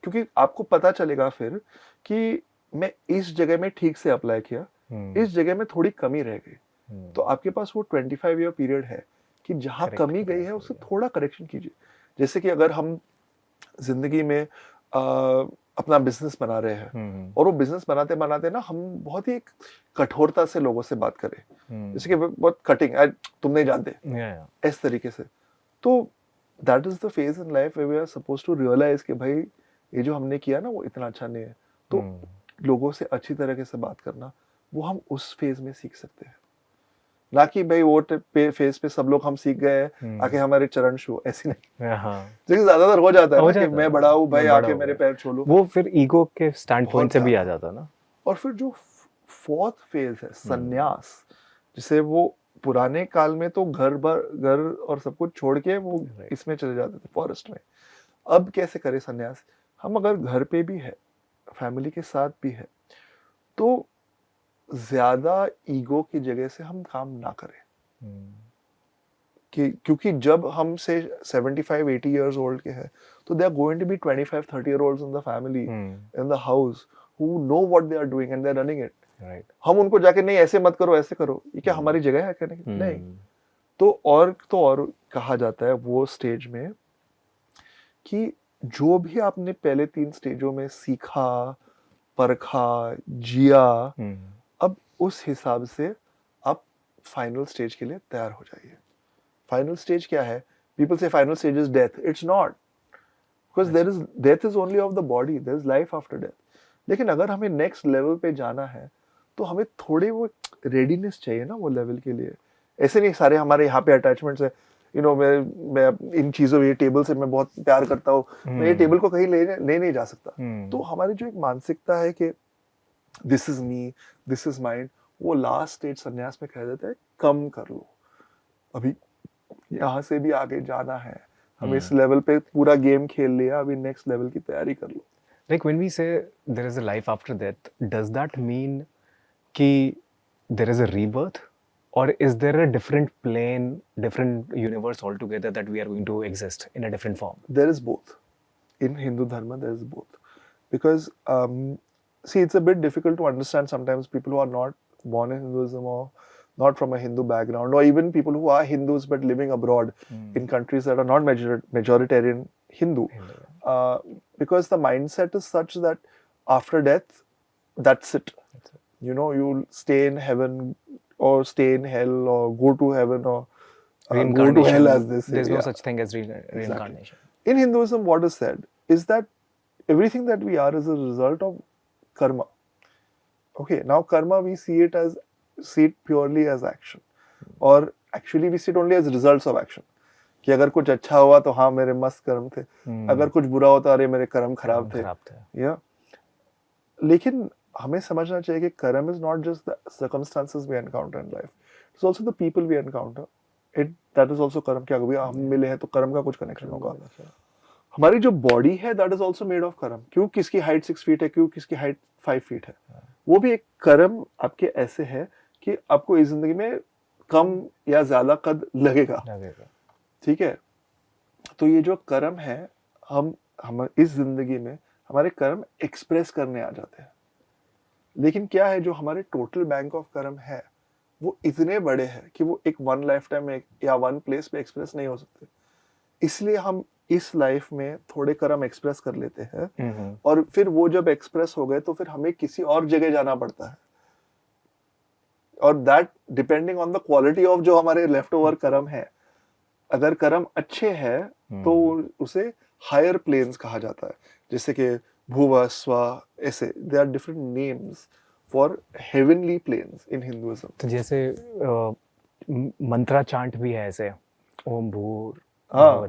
क्योंकि आपको पता चलेगा फिर कि मैं इस जगह में ठीक से अप्लाई किया, इस जगह में थोड़ी कमी रह गई। तो आपके पास वो 25 ईयर पीरियड है कि जहां कमी गई है उससे थोड़ा करेक्शन कीजिए। जैसे कि अगर हम जिंदगी में अपना बिजनेस बना रहे हैं और वो बिजनेस बनाते बनाते ना हम बहुत ही कठोरता से लोगों से बात करें, जैसे कि बहुत कटिंग, तुम नहीं जानते, इस तरीके से। तो that is the phase in life where we are supposed to realise कि भाई ये जो हमने किया ना वो इतना अच्छा नहीं है। तो लोगों से अच्छी तरीके से बात करना वो हम उस फेज में सीख सकते हैं, ना कि भाई वो फेज पे सब लोग हम सीख गए आके हमारे चरण छू, ऐसी नहीं। लेकिन ज्यादातर हो जाता है कि मैं बड़ा हूँ भाई, आके मेरे पैर छू लो, वो फिर ईगो के स्टैंड पॉइंट से भी आ जाता ना। और फिर जो फोर्थ फेज है संन्यास, जिसे वो पुराने काल में तो घर और सब कुछ छोड़ के वो इसमें चले जाते थे फॉरेस्ट में। अब कैसे करें संन्यास? हम अगर घर पे भी है, फैमिली के साथ भी है, तो ज्यादा ईगो की जगह से हम काम ना करें। क्योंकि जब हम से 75-80 years old के हैं तो they are going to be 25-30 year olds in the family, in the house, who know what they are doing and they are running it. Right. हम उनको जाके नहीं ऐसे मत करो, ऐसे करो, ये क्या हमारी जगह है कहने की? नहीं। तो और कहा जाता है वो स्टेज में कि जो भी आपने पहले 3 स्टेजों में सीखा, परखा, जिया, अब उस हिसाब से आप फाइनल स्टेज के लिए तैयार हो जाइए। फाइनल स्टेज क्या है? People say final stage is death. It's not, because death is only of the body. There is life after death. लेकिन अगर हमें नेक्स्ट लेवल पे जाना है तो हमें थोड़ी वो रेडीनेस चाहिए ना वो लेवल के लिए। ऐसे नहीं सारे हमारे यहाँ पे अटैचमेंट्स है, मैं इन चीजों, ये टेबल से मैं बहुत प्यार करता हूँ, मैं ये टेबल को कहीं ले नहीं जा सकता। तो हमारी जो एक मानसिकता है कि this is me, this is mind, वो लास्ट स्टेज संन्यास में कह देता है कम कर लो, अभी यहाँ से भी आगे जाना है, हम इस लेवल पे पूरा गेम खेल लिया, अभी नेक्स्ट लेवल की तैयारी कर लो। Like when we say there is a life after death, does that mean कि there is a rebirth, or is there a different plane, different universe altogether that we are going to exist in a different form? There is both. In Hindu Dharma, there is both. Because, see, it's a bit difficult to understand sometimes people who are not born in Hinduism or not from a Hindu background, or even people who are Hindus but living abroad in countries that are not majoritarian Hindu, because the mindset is such that after death, that's it. You know, you'll stay in heaven or stay in hell or go to heaven or go to hell, as they say. There's no Yeah. such thing as reincarnation. In Hinduism, what is said is that everything that we are is a result of karma. Okay, now karma, we see it purely as action, or actually we see it only as results of action. कि अगर कुछ अच्छा हुआ तो हाँ मेरे मस्त कर्म थे, अगर कुछ बुरा होता अरे मेरे कर्म खराब थे. या लेकिन हमें समझना चाहिए कि कर्म is not just the circumstances we encounter in life, it's also the people we encounter. That is also कर्म. क्या कभी हम मिले हैं तो कर्म का कुछ कनेक्शन होगा. हमारी जो बॉडी है that is also made of कर्म. क्यों किसकी हाइट 6 फीट है, क्यों किसकी हाइट 5 फीट है, वो भी एक कर्म आपके ऐसे है कि आपको इस जिंदगी में कम या ज्यादा कद लगेगा. ठीक है. तो ये जो कर्म है, हम इस जिंदगी में हमारे कर्म एक्सप्रेस करने आ जाते हैं. लेकिन क्या है, जो हमारे टोटल बैंक ऑफ कर्म है वो इतने बड़े हैं कि वो एक वन लाइफ टाइम में या वन प्लेस पे एक्सप्रेस नहीं हो सकते. इसलिए हम इस लाइफ में थोड़े कर्म एक्सप्रेस कर लेते हैं, और फिर वो जब एक्सप्रेस हो गए तो फिर हमें किसी और जगह जाना पड़ता है. और that depending on the quality of जो हमारे लेफ्ट ओवर कर्म है. अगर कर्म अच्छे हैं तो उसे हायर प्लेन्स कहा जाता है, जैसे कि भुव स्व, ऐसे they are different names for heavenly planes in Hinduism. तो जैसे मंत्रा चांट भी है ऐसे, ओम भूर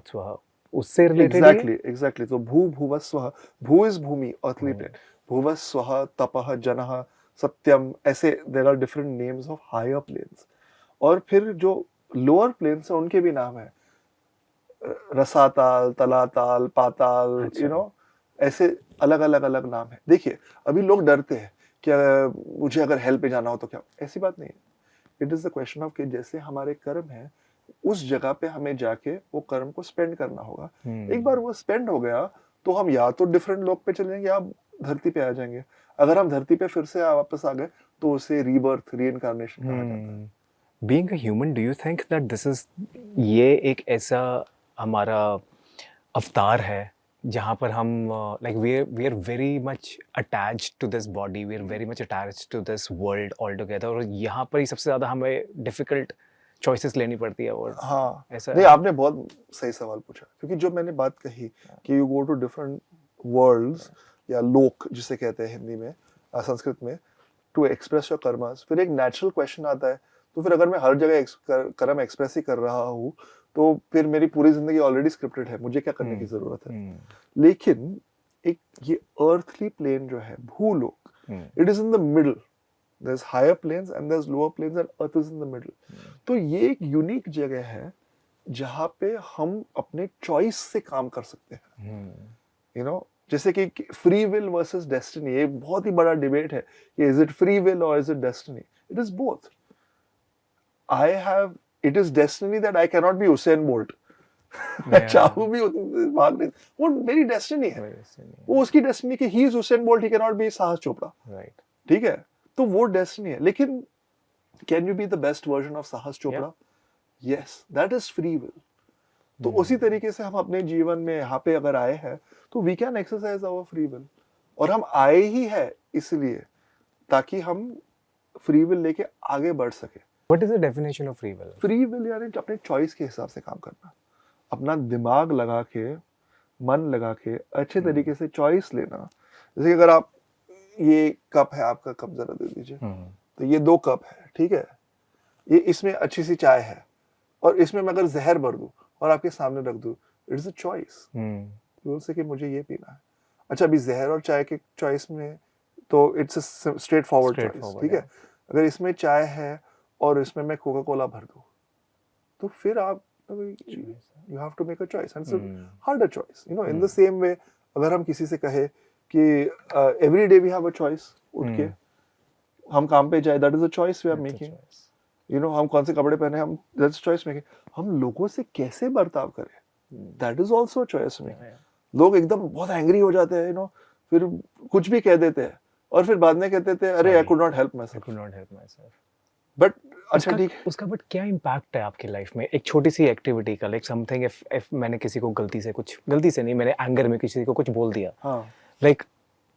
स्वः, उससे रिलेटेड. एग्जैक्टली. तो भुव स्व, भू इज भूमि, अर्थली प्लेन. भुव स्व, तपः, जनः, सत्यम, ऐसे there are different names of higher planes. और फिर जो लोअर प्लेन्स है उनके भी नाम है, रसाताल, तलाताल, पाताल, यू नो, ऐसे अलग अलग नाम है. देखिए अभी लोग डरते हैं कि मुझे अगर हेल पे जाना हो तो क्या, ऐसी बात नहीं है. It is the question of कि जैसे हमारे कर्म है उस जगह पे हमें जाके वो कर्म को स्पेंड करना होगा. एक बार वो स्पेंड हो गया तो हम या तो डिफरेंट लोक पे चले जाएंगे या धरती पे आ जाएंगे. अगर हम धरती पे फिर से वापस आ गए तो उसे रीबर्थ, रीइंकार्नेशन कहा जाता है. Being a human, do you think that this is, ये एक ऐसा हमारा अवतार है जहाँ पर हम like we are very much attached to this body, we are very much attached to this world altogether, और यहाँ पर ही सबसे ज़्यादा हमें difficult choices लेनी पड़ती है. और हाँ, ऐसा नहीं, आपने बहुत सही सवाल पूछा, क्योंकि जो मैंने बात कही कि you go to different worlds या लोक जिसे कहते हैं हिंदी में, संस्कृत में, to express your karmas, फिर एक natural question आता है. तो फिर अगर मैं हर जगह कर्म एक्सप्रेस ही कर रहा हूँ तो फिर मेरी पूरी जिंदगी ऑलरेडी स्क्रिप्टेड है, मुझे क्या करने की जरूरत है. लेकिन एक ये अर्थली प्लेन जो है, भूलोक, it is in the middle. There is higher planes and there is lower planes and earth is in the middle. तो ये एक यूनिक जगह है जहाँ पे हम अपने चॉइस से काम कर सकते हैं. यू नो, जैसे कि फ्री विल वर्सेस डेस्टिनी, ये बहुत ही बड़ा डिबेट है कि इज इट फ्री विल और is it destiny. It is both. It is destiny that I cannot be Usain Bolt. मैं चाहूँ भी भाग नहीं, वो मेरी डेस्टिनी है. वो उसकी डेस्टिनी कि he is Usain Bolt, he cannot be साहस चोपड़ा. ठीक है, तो वो डेस्टिनी है. लेकिन can you be the best version of साहस Chopra? Yes, that is free will. तो उसी तरीके से हम अपने जीवन में यहाँ पे अगर आए हैं तो we can exercise our free will. और हम आए ही है इसलिए ताकि हम फ्री विल लेके आगे बढ़ सके. What is the definition of free will? Free will यानी अपने चॉइस के हिसाब से काम करना, अपना दिमाग लगा के, मन लगा के अच्छे तरीके से चॉइस लेना. जैसे अगर आप, ये कप है आपका, कप जरा दे दीजिए. तो ये 2 कप है, ठीक है. ये इसमें अच्छी सी चाय है और इसमें मैं अगर जहर भर दूं और आपके सामने रख दूं, इट इज अ चॉइस. बोल से कि मुझे ये पीना है. अच्छा, अभी जहर और चाय के चॉइस में तो it's a straight forward choice, ठीक है. अगर इसमें चाय है और इसमें मैं कोका कोला भर दूं तो फिर आप, you have to make a choice and it's a harder choice, you know. In the same way, अगर हम किसी से कहे कि every day we have a choice, उठ के हम काम पे जाए, that is a choice we are making, you know. हम कौन से कपड़े पहने, हम, that's choice making. हम लोगों से कैसे बर्ताव करें, that is also a choice making. लोग एकदम बहुत एंग्री हो जाते हैं, you know, फिर कुछ भी कह देते हैं और फिर बाद में कहते थे अरे I could not help myself. But अच्छा ठीक है, उसका बट क्या इम्पैक्ट है आपकी लाइफ में, एक छोटी सी एक्टिविटी का, लाइक समथिंग इफ मैंने किसी को गलती से नहीं, मैंने एंगर में किसी को कुछ बोल दिया, हाँ लाइक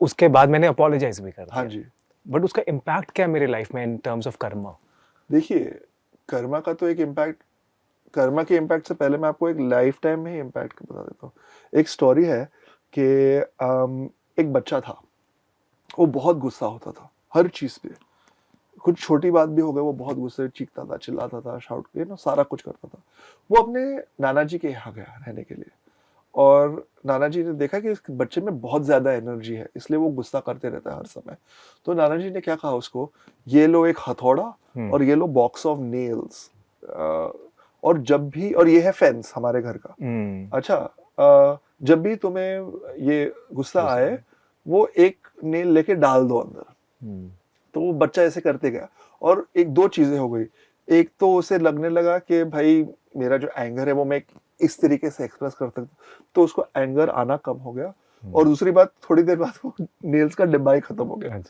उसके बाद मैंने अपोलोजाइज भी कर दिया, हाँ जी। बट उसका इम्पैक्ट क्या है मेरे लाइफ में इन टर्म्स ऑफ कर्मा? देखिए, कर्मा का तो एक इम्पैक्ट, कर्मा के इम्पैक्ट से पहले मैं आपको एक लाइफ टाइम में ही इम्पैक्ट बता देता हूँ। एक स्टोरी है कि एक बच्चा था, वो बहुत गुस्सा होता था हर चीज़ पे, कुछ छोटी बात भी हो गई वो बहुत गुस्से, चीखता था, चिल्लाता था, शाउट के ना सारा कुछ करता था। वो अपने नाना जी के यहाँ गया रहने के लिए, और नाना जी ने देखा कि इस बच्चे में बहुत ज़्यादा एनर्जी है, इसलिए वो गुस्सा करते रहता है हर समय। तो नाना जी ने क्या कहा उसको, ये लो एक हथौड़ा और ये लो बॉक्स ऑफ नेल्स, और जब भी, और ये है फेंस हमारे घर का, अच्छा जब भी तुम्हें ये गुस्सा आए वो एक नेल लेके डाल दो अंदर। तो वो बच्चा ऐसे करते गया, और एक दो चीजें हो गई। एक तो उसे लगने लगा कि भाई मेरा जो एंगर है वो मैं इस तरीके से एक्सप्रेस कर सकता, तो उसको एंगर आना कम हो गया। और दूसरी बात, थोड़ी देर बाद वो नेल्स का डिब्बा ही खत्म हो गया।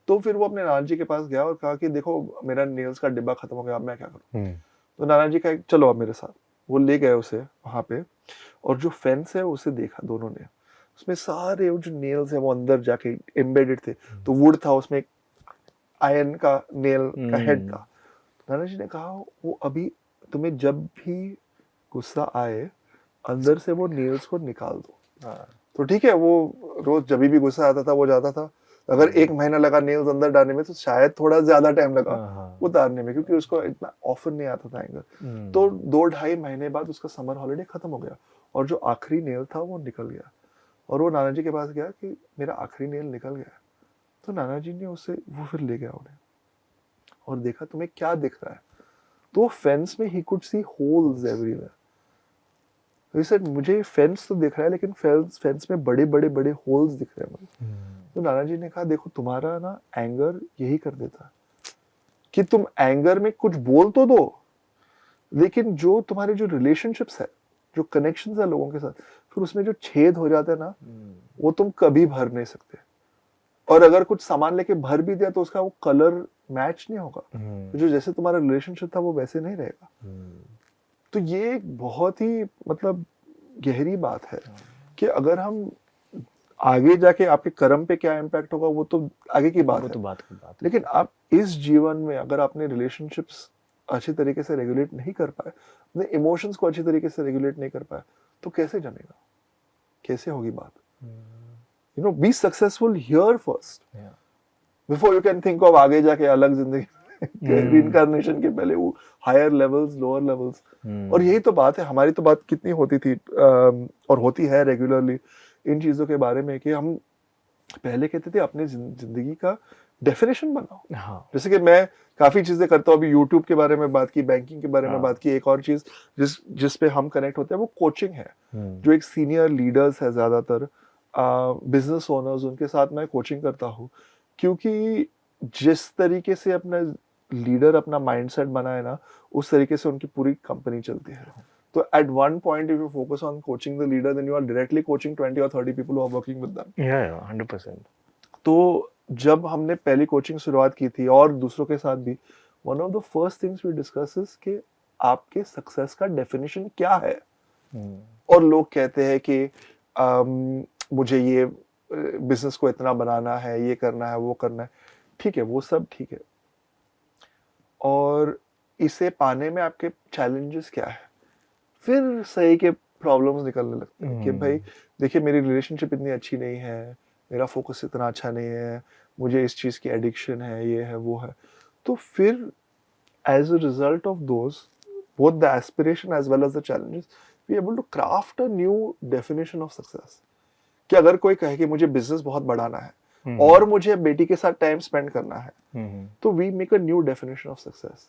तो फिर वो अपने नाना जी के पास गया और कहा कि देखो मेरा नेल्स का डिब्बा खत्म हो गया, अब मैं क्या करूं। तो नाना जी कहा चलो अब मेरे साथ। वो ले गए उसे वहां पे, और जो फेंस है उसे देखा दोनों ने, उसमें सारे वो जो नेल्स है वो अंदर जाके एम्बेडेड थे। तो वुड था उसमें, आयरन का नेल का हेड था। नाना जी ने कहा वो अभी तुम्हें जब भी गुस्सा आए अंदर से वो नेल्स को निकाल दो। तो ठीक है, वो रोज जब भी गुस्सा आता था वो जाता था। अगर 1 महीना लगा नेल्स अंदर डालने में तो शायद थोड़ा ज्यादा टाइम लगा उतारने में, क्योंकि उसको इतना ऑफन नहीं आता था एंगर। तो 2-2.5 महीने बाद उसका समर हॉलिडे खत्म हो गया, और जो आखिरी नेल था वो निकल गया। और वो नाना जी के पास गया कि मेरा आखिरी नेल निकल गया। तो नाना जी ने उसे, वो फिर ले गया उन्हें और देखा तुम्हें क्या दिख रहा है। तो फेंस में he could see holes everywhere. He said मुझे फेंस तो दिख रहा है लेकिन फेंस में बड़े बड़े बड़े होल्स दिख रहे हैं मुझे। तो नाना जी ने कहा देखो तुम्हारा ना एंगर यही कर देता है कि तुम एंगर में कुछ बोल तो दो, लेकिन जो तुम्हारे जो रिलेशनशिप्स है, जो कनेक्शंस है लोगों के साथ, फिर उसमें जो छेद हो जाते हैं ना, वो तुम कभी भर नहीं सकते। और अगर कुछ सामान लेके भर भी दिया तो उसका वो कलर मैच नहीं होगा। तो जो जैसे तुम्हारा रिलेशनशिप था वो वैसे नहीं रहेगा। तो ये एक बहुत ही मतलब गहरी बात है कि अगर हम आगे जाके आपके कर्म पे क्या इम्पैक्ट होगा वो तो आगे की बात है। लेकिन आप इस जीवन में अगर आपने रिलेशनशिप्स अच्छी तरीके से रेगुलेट नहीं कर पाए, अपने इमोशंस को अच्छी तरीके से रेगुलेट नहीं कर पाए, तो कैसे जमेगा, कैसे होगी बात। You know, be successful here first, before you can think of आगे जाके अलग जिंदगी reincarnation के पहले वो higher levels, lower levels। और यही तो बात है, हमारी तो बात कितनी होती थी और होती है रेगुलरली इन चीजों के बारे में कि हम पहले कहते थे अपनी जिंदगी का डेफिनेशन बनाओ। जैसे कि मैं काफी चीजें करता हूँ, अभी यूट्यूब के बारे में बात की, बैंकिंग के बारे में बात की। एक और चीज जिस पे हम कनेक्ट होते हैं वो कोचिंग है। जो एक सीनियर लीडर्स है, ज्यादातर बिजनेस ओनर्स, उनके साथ मैं कोचिंग करता हूँ, क्योंकि जिस तरीके से अपना लीडर अपना माइंडसेट बनाए ना, उस तरीके से उनकी पूरी कंपनी चलती है। तो at one point if you focus on coaching the leader, then you are directly coaching 20 or 30 people who are working with them. 100%। तो जब हमने पहली कोचिंग शुरुआत की थी और दूसरों के साथ भी, one of the first things we discuss is कि आपके सक्सेस का डेफिनेशन क्या है। और लोग कहते हैं कि मुझे ये बिजनेस को इतना बनाना है, ये करना है, वो करना है। ठीक है, वो सब ठीक है, और इसे पाने में आपके चैलेंजेस क्या है। फिर सही के प्रॉब्लम्स निकलने लगते हैं कि भाई देखिए मेरी रिलेशनशिप इतनी अच्छी नहीं है, मेरा फोकस इतना अच्छा नहीं है, मुझे इस चीज़ की एडिक्शन है, ये है, वो है। तो फिर as a result of those both the aspiration as well as the challenges, we able to craft a new definition of success. कि अगर कोई कहे कि मुझे बिजनेस बहुत बढ़ाना है और मुझे बेटी के साथ टाइम स्पेंड करना है, तो we make a new definition of success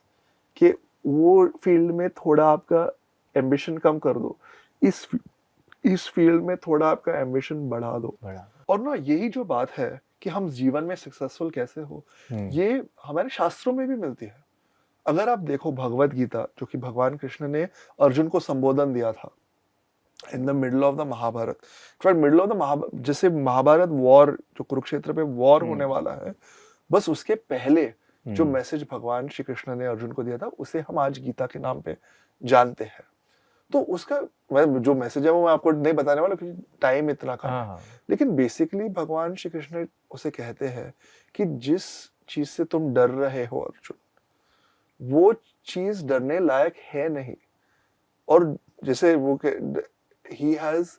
कि वो फील्ड में थोड़ा आपका एम्बिशन कम कर दो, इस फील्ड में थोड़ा आपका एम्बिशन बढ़ा दो। और ना यही जो बात है कि हम जीवन में सक्सेसफुल कैसे हो, ये हमारे शास्त्रों में भी मिलती है। अगर आप देखो भगवत गीता, जो कि भगवान कृष्ण ने अर्जुन को संबोधन दिया था in the middle of the Mahabharata, middle of the Mahabharata, जैसे महाभारत वॉर, जो कुरुक्षेत्र पे वॉर होने वाला है, बस उसके पहले जो मैसेज भगवान श्री कृष्ण ने अर्जुन को दिया था उसे हम आज गीता के नाम पे जानते हैं। तो उसका मैं जो मैसेज है वो मैं आपको नहीं बताने वाला क्योंकि टाइम इतना कम है। हाँ, लेकिन बेसिकली भगवान श्री कृष्ण उसे कहते हैं कि जिस चीज से तुम डर रहे हो अर्जुन, वो चीज डरने लायक है नहीं। और जैसे वो ही has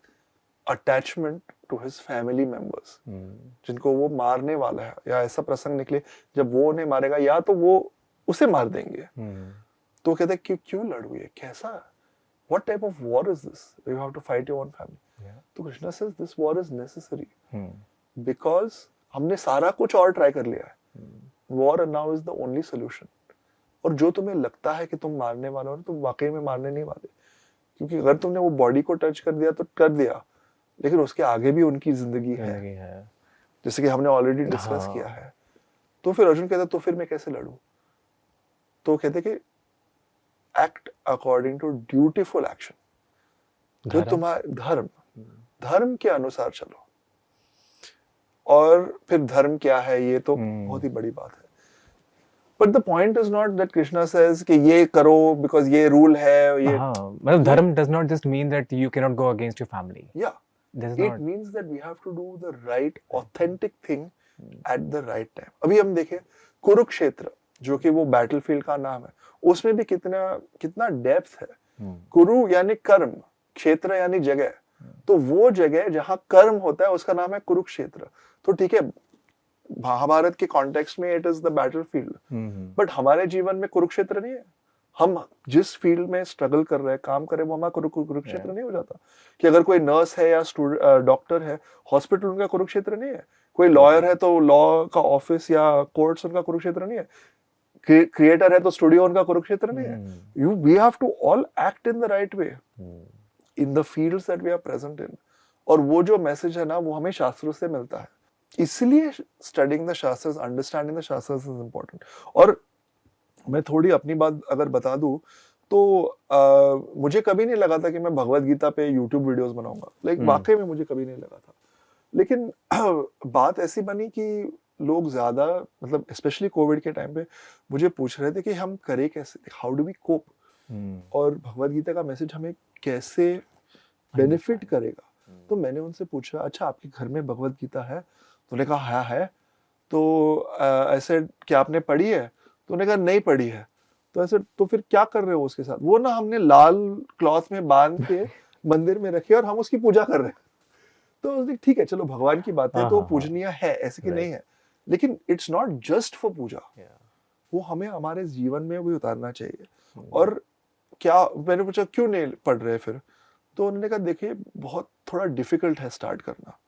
attachment to his family members जिनको वो मारने वाला है, या ऐसा प्रसंग निकले जब वो उन्हें मारेगा या तो वो उसे मार देंगे। तो कहते हैं कि क्यों लड़ोगे, कैसा, what type of war is this? You have to fight your own family. तो Krishna says this war is necessary because हमने सारा कुछ और ट्राई कर लिया है। War now is the only solution. और जो तुम्हें लगता है कि तुम मारने वाले हो, तुम वाकई में मारने नहीं वाले, क्योंकि अगर तुमने वो बॉडी को टच कर दिया तो कर दिया, लेकिन उसके आगे भी उनकी जिंदगी है, जैसे कि हमने ऑलरेडी डिस्कस किया है। तो फिर अर्जुन कहता तो फिर मैं कैसे लड़ूं? तो कहते कि act according to dutiful action, जो तुम्हारा धर्म के अनुसार चलो। और फिर धर्म क्या है ये तो बहुत ही बड़ी बात है। But the point is not that Krishna says कि ये करो बिकॉज ये रूल है। ये मतलब dharma does not just mean that you can not go against your family. या it means that we have to do the right authentic thing at the right time. अभी हम देखें कुरुक्षेत्र, जो कि वो बैटलफील्ड का नाम है, उसमें भी कितना डेप्थ है। कुरु यानी कर्म, क्षेत्र यानी जगह, तो वो जगह जहां कर्म होता है उसका नाम है कुरुक्षेत्र। तो ठीक है, महाभारत के कॉन्टेक्स्ट में it is the battlefield, but हमारे जीवन में कुरुक्षेत्र नहीं है। हम जिस फील्ड में स्ट्रगल कर रहे हैं, काम कर रहे हैं, वो हमारा कुरुक्षेत्र नहीं हो जाता। कि अगर कोई नर्स है या डॉक्टर है, हॉस्पिटल उनका कुरुक्षेत्र नहीं है। कोई लॉयर है तो लॉ का ऑफिस या कोर्ट्स उनका कुरुक्षेत्र नहीं है। क्रिएटर है तो स्टूडियो उनका कुरुक्षेत्र नहीं है। We have to all act in the right way in the fields that we are present in. और वो जो मैसेज है ना, वो हमें शास्त्रों से मिलता है। इसलिए studying the shastras, understanding the shastras is important. और मैं थोड़ी अपनी बात अगर बता दूं तो मुझे कभी नहीं लगा था कि मैं भगवत गीता पे यूट्यूब वीडियोस बनाऊंगा। लाइक वाकई में मुझे कभी नहीं लगा था। लेकिन बात ऐसी बनी कि लोग ज्यादा, मतलब स्पेशली कोविड के टाइम पे मुझे पूछ रहे थे कि हम करें कैसे, हाउ डू वी कोप, और भगवत गीता का मैसेज हमें कैसे बेनिफिट करेगा। तो मैंने उनसे पूछा, अच्छा आपके घर में भगवत गीता है? तो उन्होंने कहा हाँ है। तो ऐसे क्या आपने पढ़ी है? तो उन्होंने कहा नहीं पढ़ी है। तो ऐसे तो फिर क्या कर रहे हो उसके साथ? वो ना हमने लाल क्लॉथ में बांध के मंदिर में रखे और हम उसकी पूजा कर रहे हैं। तो ठीक है, चलो भगवान की बात है तो पूजनीय है, ऐसे कि नहीं है, लेकिन इट्स नॉट जस्ट फॉर पूजा। वो हमें हमारे जीवन में भी उतारना चाहिए। और क्या, मैंने पूछा क्यों नहीं पढ़ रहे फिर? तो उन्होंने कहा देखिए बहुत थोड़ा डिफिकल्ट है स्टार्ट करना।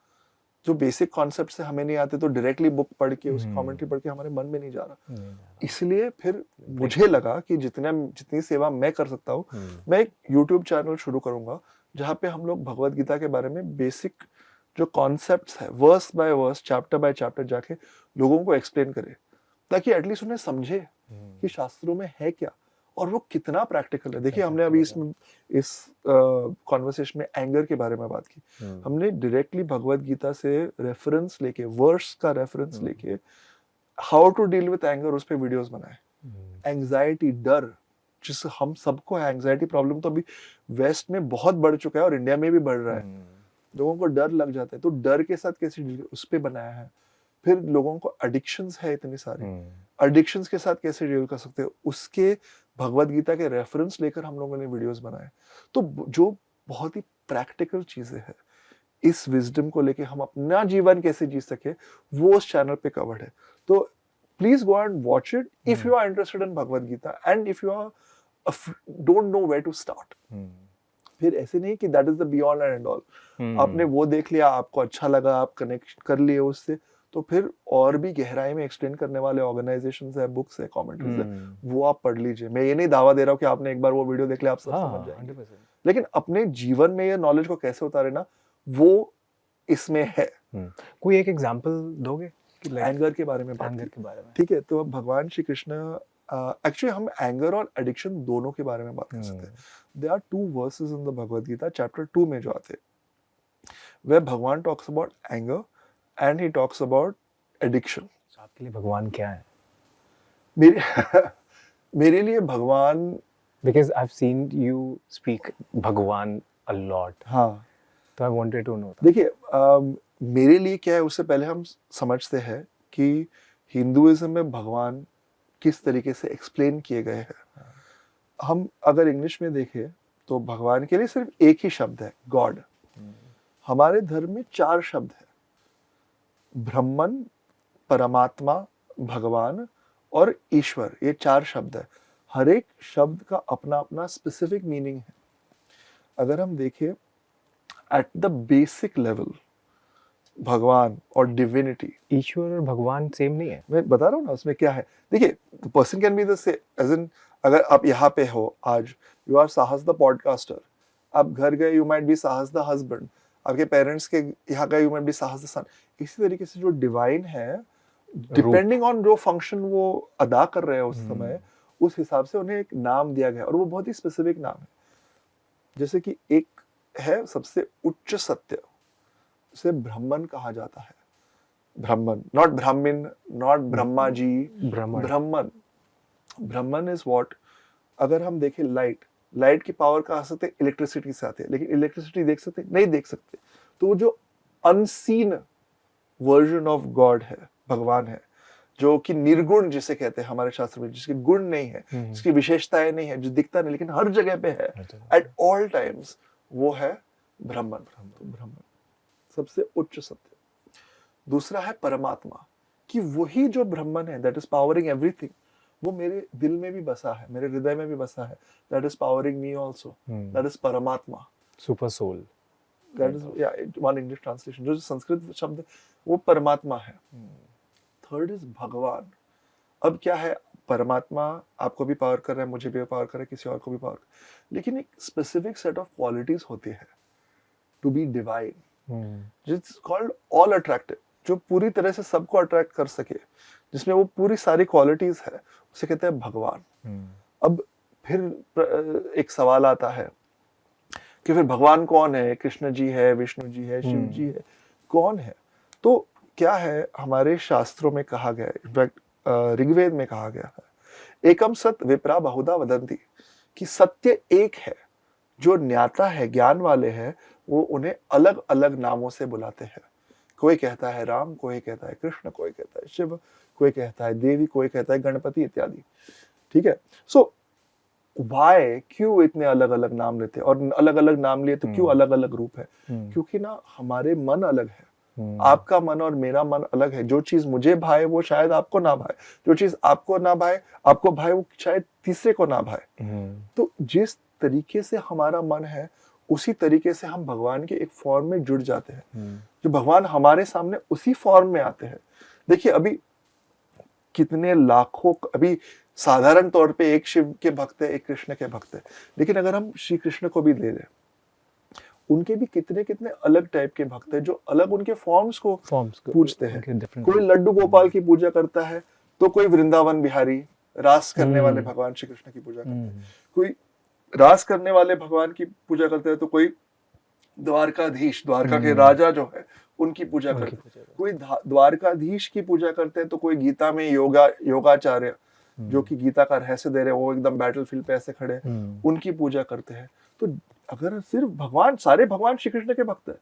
जो बेसिक कॉन्सेप्ट से हमें नहीं आते तो डायरेक्टली बुक पढ़ के उसकी कमेंट्री पढ़ के हमारे मन में नहीं जा रहा। इसलिए फिर मुझे लगा कि जितनी सेवा मैं कर सकता हूँ, मैं एक यूट्यूब चैनल शुरू करूंगा जहाँ पे हम लोग भगवत गीता के बारे में बेसिक जो कॉन्सेप्ट्स है verse by verse, chapter by chapter जाके लोगों को एक्सप्लेन करे, ताकि एटलीस्ट उन्हें समझे कि शास्त्रों में है क्या और वो कितना प्रैक्टिकल है। देखिए हमने अभी इस कॉन्वर्सेशन में एंगर के बारे में बात की। हमने डायरेक्टली भगवत गीता से रेफरेंस लेके, वर्स का रेफरेंस लेके how to deal with anger, उस पे वीडियोस बनाए। एंजाइटी, डर, जिससे हम सबको है एंजाइटी प्रॉब्लम, तो अभी वेस्ट में बहुत बढ़ चुका है और इंडिया में भी बढ़ रहा है। लोगों को डर लग जाता है, तो डर के साथ कैसे डील, उस पे बनाया है। फिर लोगों को एडिक्शंस है इतनी सारी, एडिक्शंस के साथ कैसे डील कर सकते हो, उसके भगवत गीता के रेफरेंस लेकर हम लोगों ने वीडियोस बनाए। तो जो बहुत ही प्रैक्टिकल चीजें हैं, इस विजडम को लेके हम अपना जीवन कैसे जी सके, वो उस चैनल पे कवर्ड है। तो please go and watch it if you are interested in Bhagavad Gita and if you are don't know where to start. फिर ऐसे नहीं कि that is the be all and all. आपने वो देख लिया, आपको अच्छा लगा, आप कनेक्ट कर लिए उससे, तो फिर और भी गहराई में एक्सप्लेन करने वाले ऑर्गेनाइजेशंस है, बुक्स है, कमेंट्रीज है, वो आप पढ़ लीजिए। मैं ये नहीं दावा दे रहा हूँ कि आपने एक बार वो वीडियो देख लिया आप सब समझ जाएंगे, लेकिन अपने जीवन में ये नॉलेज को कैसे उतारे ना, वो इसमें है। कोई एक एग्जांपल दोगे एंगर के बारे में बात की? ठीक है, तो अब भगवान श्री कृष्ण, एक्चुअली हम एंगर और एडिक्शन दोनों के बारे में बात कर सकते हैं। There are 2 verses in the Bhagavad Gita, chapter 2 में जो आते हैं, वह भगवान talks about anger and he talks about addiction. आपके लिए भगवान क्या है? मेरे मेरे लिए भगवान, Because I've seen you speak Bhagwan a lot. हाँ So I wanted to know that. देखिए मेरे लिए क्या है, उससे पहले हम समझते हैं कि हिंदुइज्म में भगवान किस तरीके से एक्सप्लेन किए गए हैं। हम अगर इंग्लिश में देखें तो भगवान के लिए सिर्फ एक ही शब्द है, गॉड। हमारे धर्म में 4 शब्द है, ब्रह्मन, परमात्मा, भगवान और ईश्वर। ये 4 शब्द है। हर एक शब्द का अपना अपना स्पेसिफिक मीनिंग है। अगर हम देखें एट द बेसिक लेवल, भगवान और डिविनिटी, ईश्वर और भगवान सेम नहीं है। मैं बता रहा हूँ ना उसमें क्या है। देखिए, पर्सन कैन बी द से, एज इन अगर आप यहाँ पे हो आज, यू आर साहस द पॉडकास्टर, आप घर गए यू माइट बी साहस द हस्बैंड, आपके पेरेंट्स के यहाँ गए यू माइट बी साहस द सन। इसी तरीके से जो डिवाइन है, डिपेंडिंग ऑन जो फंक्शन वो अदा कर रहे हैं उस समय, उस हिसाब से उन्हें एक नाम दिया गया और वो बहुत ही स्पेसिफिक नाम है। जैसे कि एक है सबसे उच्च सत्य, उसे ब्रह्मन कहा जाता है। Brahman, not Brahmin, not Brahma ji, Brahman. Brahman is what, अगर हम देखें लाइट की पावर कहाँ से आती है? इलेक्ट्रिसिटी से आती है, लेकिन इलेक्ट्रिसिटी देख सकते नहीं देख सकते। तो वो जो अनसीन वर्जन ऑफ गॉड है, भगवान है, जो कि निर्गुण जिसे कहते हैं हमारे शास्त्र में, जिसके गुण नहीं है, जिसकी विशेषताएं नहीं है, जो दिखता नहीं लेकिन हर जगह पे है एट ऑल टाइम्स, वो है ब्रह्मन। ब्रह्मन सबसे उच्च सत्य। दूसरा है परमात्मा, कि वही जो ब्रह्मन है, दैट इज पावरिंग एवरीथिंग, वो मेरे दिल में भी बसा है, मेरे हृदय में भी बसा है, that is powering me also, that is paramatma, super soul. That is one English translation. जो संस्कृत शब्द है वो परमात्मा है। थर्ड इज भगवान। अब क्या है, परमात्मा आपको भी पावर कर रहा है, मुझे भी पावर कर रहा है, किसी और को भी पावर, लेकिन एक स्पेसिफिक सेट ऑफ क्वालिटीज होती है to be divine, it's called all attractive, जो पूरी तरह से सबको अट्रैक्ट कर सके, जिसमें वो पूरी सारी क्वालिटीज है, उसे कहते हैं भगवान। अब फिर एक सवाल आता है कि फिर भगवान कौन है? कृष्ण जी है, विष्णु जी है, शिव जी है, कौन है? तो क्या है, हमारे शास्त्रों में कहा गया है, इनफैक्ट ऋग्वेद में कहा गया है, एकम सत विप्रा बहुधा वदंती, कि सत्य एक है। जो ज्ञाता है, ज्ञान वाले हैं, वो उन्हें अलग अलग नामों से बुलाते हैं। कोई कहता है राम, कोई कहता है कृष्ण, कोई कहता है शिव, कोई कहता है देवी, कोई कहता है गणपति इत्यादि। ठीक है, सो वाई, क्यों इतने अलग अलग नाम लेते हैं? और अलग अलग नाम लिए तो क्यों अलग अलग रूप है? क्योंकि ना हमारे मन अलग है। आपका मन और मेरा मन अलग है। जो चीज मुझे भाए वो शायद आपको ना भाए, जो चीज आपको ना भाए, आपको भाए वो शायद तीसरे को ना भाए। तो जिस तरीके से हमारा मन है, उसी तरीके से हम भगवान के एक फॉर्म में जुड़ जाते हैं। जो भगवान हमारे सामने उसी फॉर्म में आते हैं। देखिए, अभी कितने लाखों, अभी साधारण तौर पे एक शिव के भक्त है, एक कृष्ण के भक्त है, लेकिन अगर हम श्री कृष्ण को भी ले लें, उनके भी कितने कितने अलग टाइप के भक्त हैं, जो अलग उनके फॉर्म्स को पूजते हैं। कोई लड्डू गोपाल की पूजा करता है, तो कोई वृंदावन बिहारी, रास करने वाले भगवान श्री कृष्ण की पूजा करता है। कोई रास करने वाले भगवान की पूजा करता है, तो कोई द्वारकाधीश, द्वारका के राजा जो है, उनकी पूजा करते हैं। कोई द्वारकाधीश की पूजा करते हैं, तो कोई गीता में योगाचार्य, जो कि गीता का रहस्य दे रहे हैं, वो एकदम बैटलफील्ड पे ऐसे खड़े, उनकी पूजा करते हैं। तो अगर सिर्फ भगवान, सारे भगवान श्री कृष्ण के भक्त है,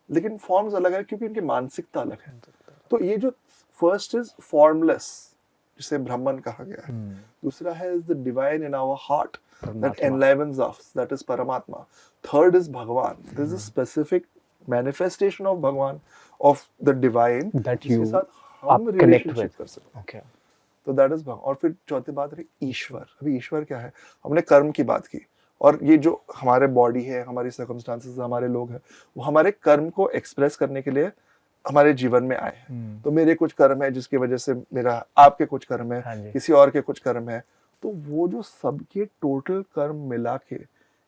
लेकिन फॉर्म्स अलग है, क्योंकि उनकी मानसिकता अलग है। तो ये जो फर्स्ट इज फॉर्मलेस, जिसे ब्रह्मन कहा गया है। दूसरा है is the divine in our heart that enlivens us, that is Paramatma. Third is Bhagwan. This is a specific manifestation of Bhagwan, of the divine, that you हम relationship कर सकते हैं। Okay. तो that is Bhagwan। और फिर चौथी बात रही ईश्वर। अभी ईश्वर क्या है? हमने कर्म की बात की, और ये जो हमारे बॉडी है, हमारी सर्कमस्टांसेस, हमारे लोग हैं, वो हमारे कर्म को एक्सप्रेस करने के लिए हमारे जीवन में आए हैं। तो मेरे कुछ कर्म है जिसकी वजह से मेरा, आपके कुछ कर्म है, किसी और के कुछ कर्म है, तो वो जो सबके टोटल कर्म मिला के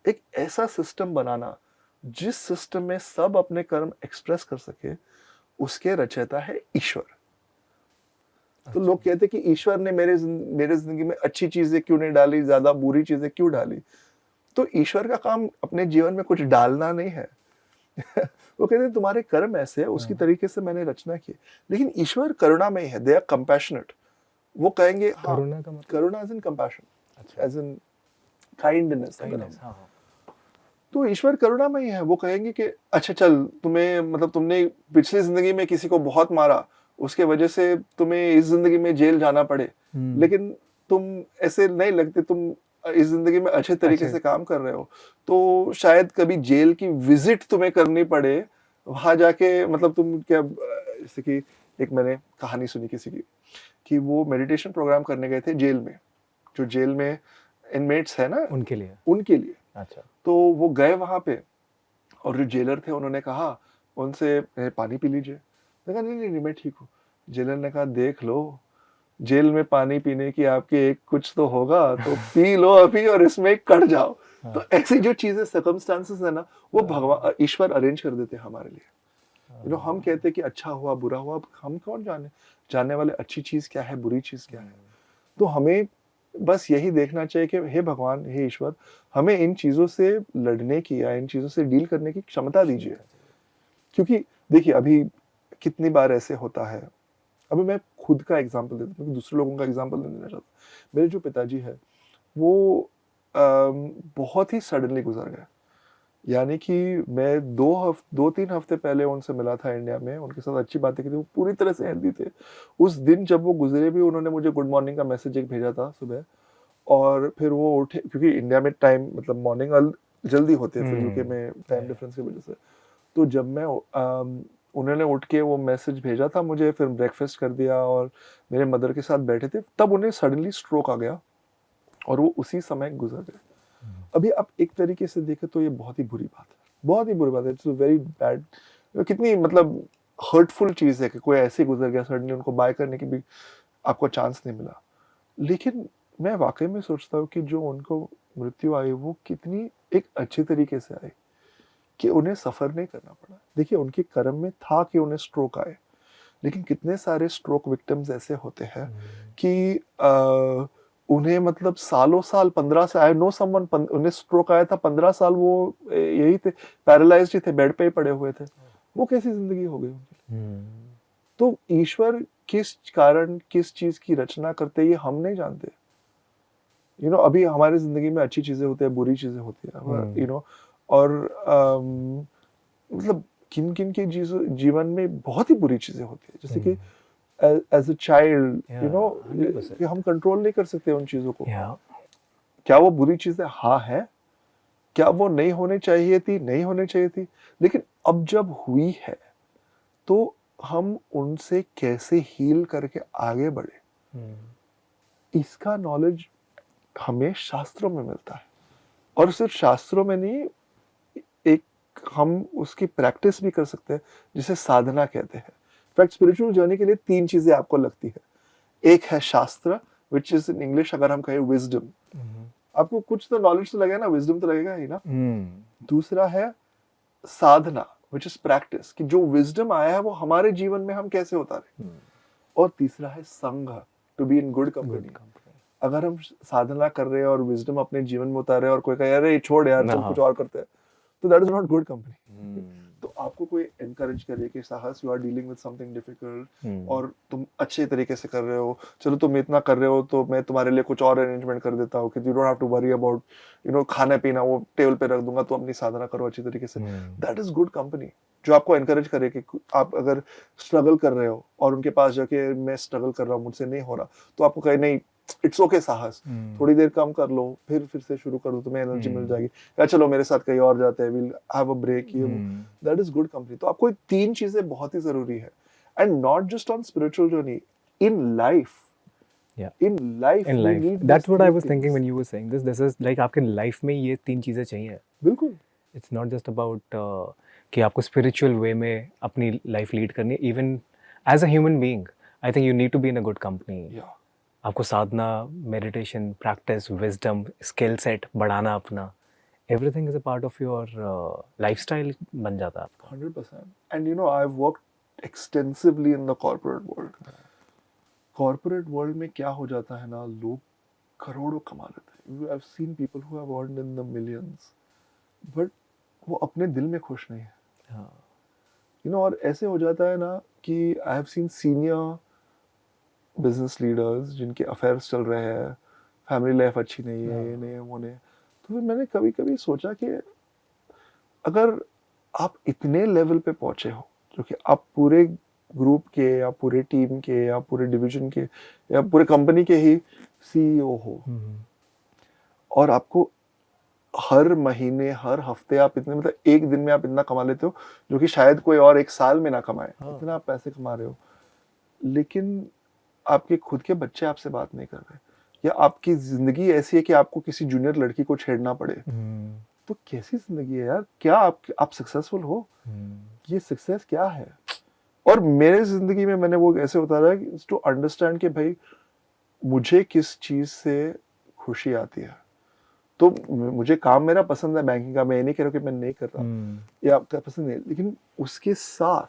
एक ऐसा सिस्टम बनाना, जिस सिस्टम में सब अपने कर्म एक्सप्रेस कर सके, उसके रचयिता है ईश्वर। तो लोग कहते कि ईश्वर ने मेरे जिंदगी में अच्छी चीजें क्यों नहीं डाली, ज्यादा बुरी चीजें क्यों डाली? तो ईश्वर का काम अपने जीवन में कुछ डालना नहीं है। वो कहते हैं तुम्हारे कर्म ऐसे है, उसकी तरीके से मैंने रचना की। लेकिन ईश्वर करुणामय है, दे आर कंपैशनेट। वो कहेंगे हाँ, करुणा का मतलब करुणा एज इन कंपैशन, अच्छा एज इन काइंडनेस। kindness, हाँ हाँ तो ईश्वर करुणामयी है। वो कहेंगे कि अच्छा चल, तुम्हें मतलब तुमने पिछली जिंदगी में किसी को बहुत मारा, उसके वजह से तुम्हें इस जिंदगी में जेल जाना पड़े, लेकिन तुम ऐसे नहीं लगते, तुम इस जिंदगी में अच्छे तरीके से काम कर रहे हो, तो शायद कभी जेल की विजिट तुम्हें करनी पड़े, वहां जाके मतलब तुम क्या जैसे कि एक मैंने कहानी सुनी किसी की कि वो मेडिटेशन प्रोग्राम करने गए थे जेल में, जो जेल में इनमेट्स है ना, उनके लिए उनके लिए। अच्छा तो वो गए वहां पे, और जो जेलर थे उन्होंने कहा उनसे पानी पी लीजिए। मैंने कहा नहीं नहीं मैं ठीक हूँ। जेलर ने कहा देख लो, जेल में पानी पीने की आपके एक कुछ तो होगा, तो पी लो अभी और इसमें कट जाओ। तो ऐसी जो चीजें सर्कमस्टांसेस है ना, वो भगवान ईश्वर अरेंज कर देते हैं हमारे लिए। हम कहते हैं कि अच्छा हुआ बुरा हुआ, हम कौन जानने वाले अच्छी चीज क्या है बुरी चीज क्या है। तो हमें बस यही देखना चाहिए कि हे भगवान हे ईश्वर, हमें इन चीजों से लड़ने की या इन चीजों से डील करने की क्षमता दीजिए। क्योंकि देखिए अभी कितनी बार ऐसे होता है, अभी मैं खुद का एग्जांपल देता हूँ क्योंकि दूसरे लोगों का एग्जांपल नहीं देना चाहता। मेरे जो पिताजी है वो बहुत ही सडनली गुजर गए। यानी कि मैं 2-3 हफ्ते पहले उनसे मिला था इंडिया में, उनके साथ अच्छी बातें की थी, वो पूरी तरह से हेल्दी थे। उस दिन जब वो गुजरे भी, उन्होंने मुझे गुड मॉर्निंग का मैसेज एक भेजा था सुबह, और फिर वो उठे, क्योंकि इंडिया में टाइम मतलब मॉर्निंग जल्दी होते हैं, फिर यूके में टाइम डिफरेंस की वजह से। तो जब मैं उन्होंने उठ के वो मैसेज भेजा था मुझे, फिर ब्रेकफास्ट कर दिया और मेरे मदर के साथ बैठे थे, तब उन्हें सडनली स्ट्रोक आ गया और वो उसी समय गुजर गए। अभी आप एक तरीके से देखें तो ये बहुत ही बुरी बात है, बहुत ही बुरी बात है। इट्स वेरी बैड, कितनी मतलब हर्टफुल चीज है कि कोई ऐसे गुजर गया सडनली, उनको बाय करने की भी आपको चांस नहीं मिला। लेकिन मैं वाकई में सोचता हूँ कि जो उनको मृत्यु आई वो कितनी एक अच्छे तरीके से आई, कि उन्हें सफर नहीं करना पड़ा। देखिए उनके कर्म में था कि उन्हें स्ट्रोक आए, लेकिन कितने सारे स्ट्रोक विक्टिम्स ऐसे होते हैं कि उन्हें मतलब सालों साल 15 से आई नो समवन, उन्हें स्ट्रोक आया था 15 साल वो यही थे, पैरालाइज्ड ही थे, बेड पे ही पड़े हुए थे। वो कैसी जिंदगी हो गई उनकी। तो ईश्वर किस कारण किस चीज की रचना करते ये हम नहीं जानते। अभी हमारी जिंदगी में अच्छी चीजें होती है, बुरी चीजें होती है, और मतलब किन किन के जीवन में बहुत ही बुरी चीजें होती है, जैसे कि एज अ चाइल्ड कि हम कंट्रोल नहीं कर सकते उन चीजों को। क्या वो बुरी चीजें हाँ है, क्या वो नहीं होनी चाहिए थी, नहीं होनी चाहिए थी, लेकिन अब जब हुई है तो हम उनसे कैसे हील करके आगे बढ़े, इसका नॉलेज हमें शास्त्रों में मिलता है। और सिर्फ शास्त्रों में नहीं, एक हम उसकी प्रैक्टिस भी कर सकते हैं, जिसे साधना कहते हैं। इनफैक्ट स्पिरिचुअल जर्नी के लिए 3 चीजें आपको लगती है। एक है शास्त्र, विच इज इन इंग्लिश अगर हम कहें विजडम, आपको कुछ तो नॉलेज तो लगेगा ना, विजडम तो लगेगा ही ना। दूसरा है साधना, विच इज प्रैक्टिस, कि जो विजडम आया है वो हमारे जीवन में हम कैसे उतारे। और तीसरा है संघ, to be in good company. अगर हम साधना कर रहे हैं और विजडम अपने जीवन में उतारे और कोई कहे अरे छोड़ यार चल कुछ और करते हैं, तो that is not good company. तो आपको कोई एनकरेज करे कि साहस, you are dealing with something difficult और तुम अच्छे तरीके से कर रहे हो, चलो तुम इतना कर रहे हो तो मैं तुम्हारे लिए कुछ और अरेंजमेंट कर देता हूँ कि you don't have to worry about खाना पीना, वो टेबल पे रख दूंगा, तो अपनी साधना करो अच्छी तरीके से। दैट इज गुड कंपनी, जो आपको एनकरेज करे कि आप अगर स्ट्रगल कर रहे हो और उनके पास जाके मैं स्ट्रगल कर रहा हूँ, मुझसे नहीं हो रहा, तो आपको कहे नहीं इट्स ओके साहस, थोड़ी देर कम कर लो, फिर से शुरू कर दो, तुम्हें एनर्जी मिल जाएगी, या चलो मेरे साथ कहीं और जाते हैं, विल हैव अ ब्रेक, ये दैट इज गुड कंपनी। तो आपको 3 चीजें बहुत ही जरूरी है, and not just on spiritual journey, in life. in life in we life need that's these what I 3 was thinking things. when you were saying this is like आपके life में ये 3 चीजें चाहिए। बिल्कुल it's not just about कि आपको spiritual way में अपनी लाइफ लीड करनी है, even as a human being I think you need to be in a good company। yeah आपको साधना, meditation, practice, wisdom, skill set बढ़ाना अपना, everything is a part of your lifestyle बन जाता है आपका। 100%. And I've worked extensively in the corporate world. Corporate world में क्या हो जाता है ना, लोग करोड़ों कमा लेते हैं। I've seen people who have earned in the millions, but वो अपने दिल में खुश नहीं है। और ऐसे हो जाता है ना कि I have seen senior business leaders जिनके अफेयर्स चल रहे हैं, फैमिली लाइफ अच्छी नहीं है, ये नहीं है, वो नहीं है। तो फिर मैंने कभी कभी सोचा कि अगर आप इतने लेवल पे पहुंचे हो, जो कि आप पूरे ग्रुप के या पूरे टीम के या पूरे डिवीजन के या पूरे कंपनी के ही सीईओ हो, और आपको हर महीने हर हफ्ते आप इतने, मतलब एक दिन में आप इतना कमा लेते हो जो कि शायद कोई और एक साल में ना कमाए, इतना आप पैसे कमा रहे हो, लेकिन आपके खुद के बच्चे आपसे बात नहीं कर रहे, या आपकी जिंदगी ऐसी है कि आपको किसी जूनियर लड़की को छेड़ना पड़े, तो कैसी जिंदगी है यार? क्या आप सक्सेसफुल हो? ये सक्सेस क्या है? और मेरे जिंदगी में मैंने वो ऐसे उतारा टू अंडरस्टैंड कि भाई मुझे किस चीज से खुशी आती है। तो मुझे काम मेरा पसंद है बैंकिंग का, मैं ये नहीं कह रहा कि मैं नहीं कर रहा या आपका पसंद नहीं, लेकिन उसके साथ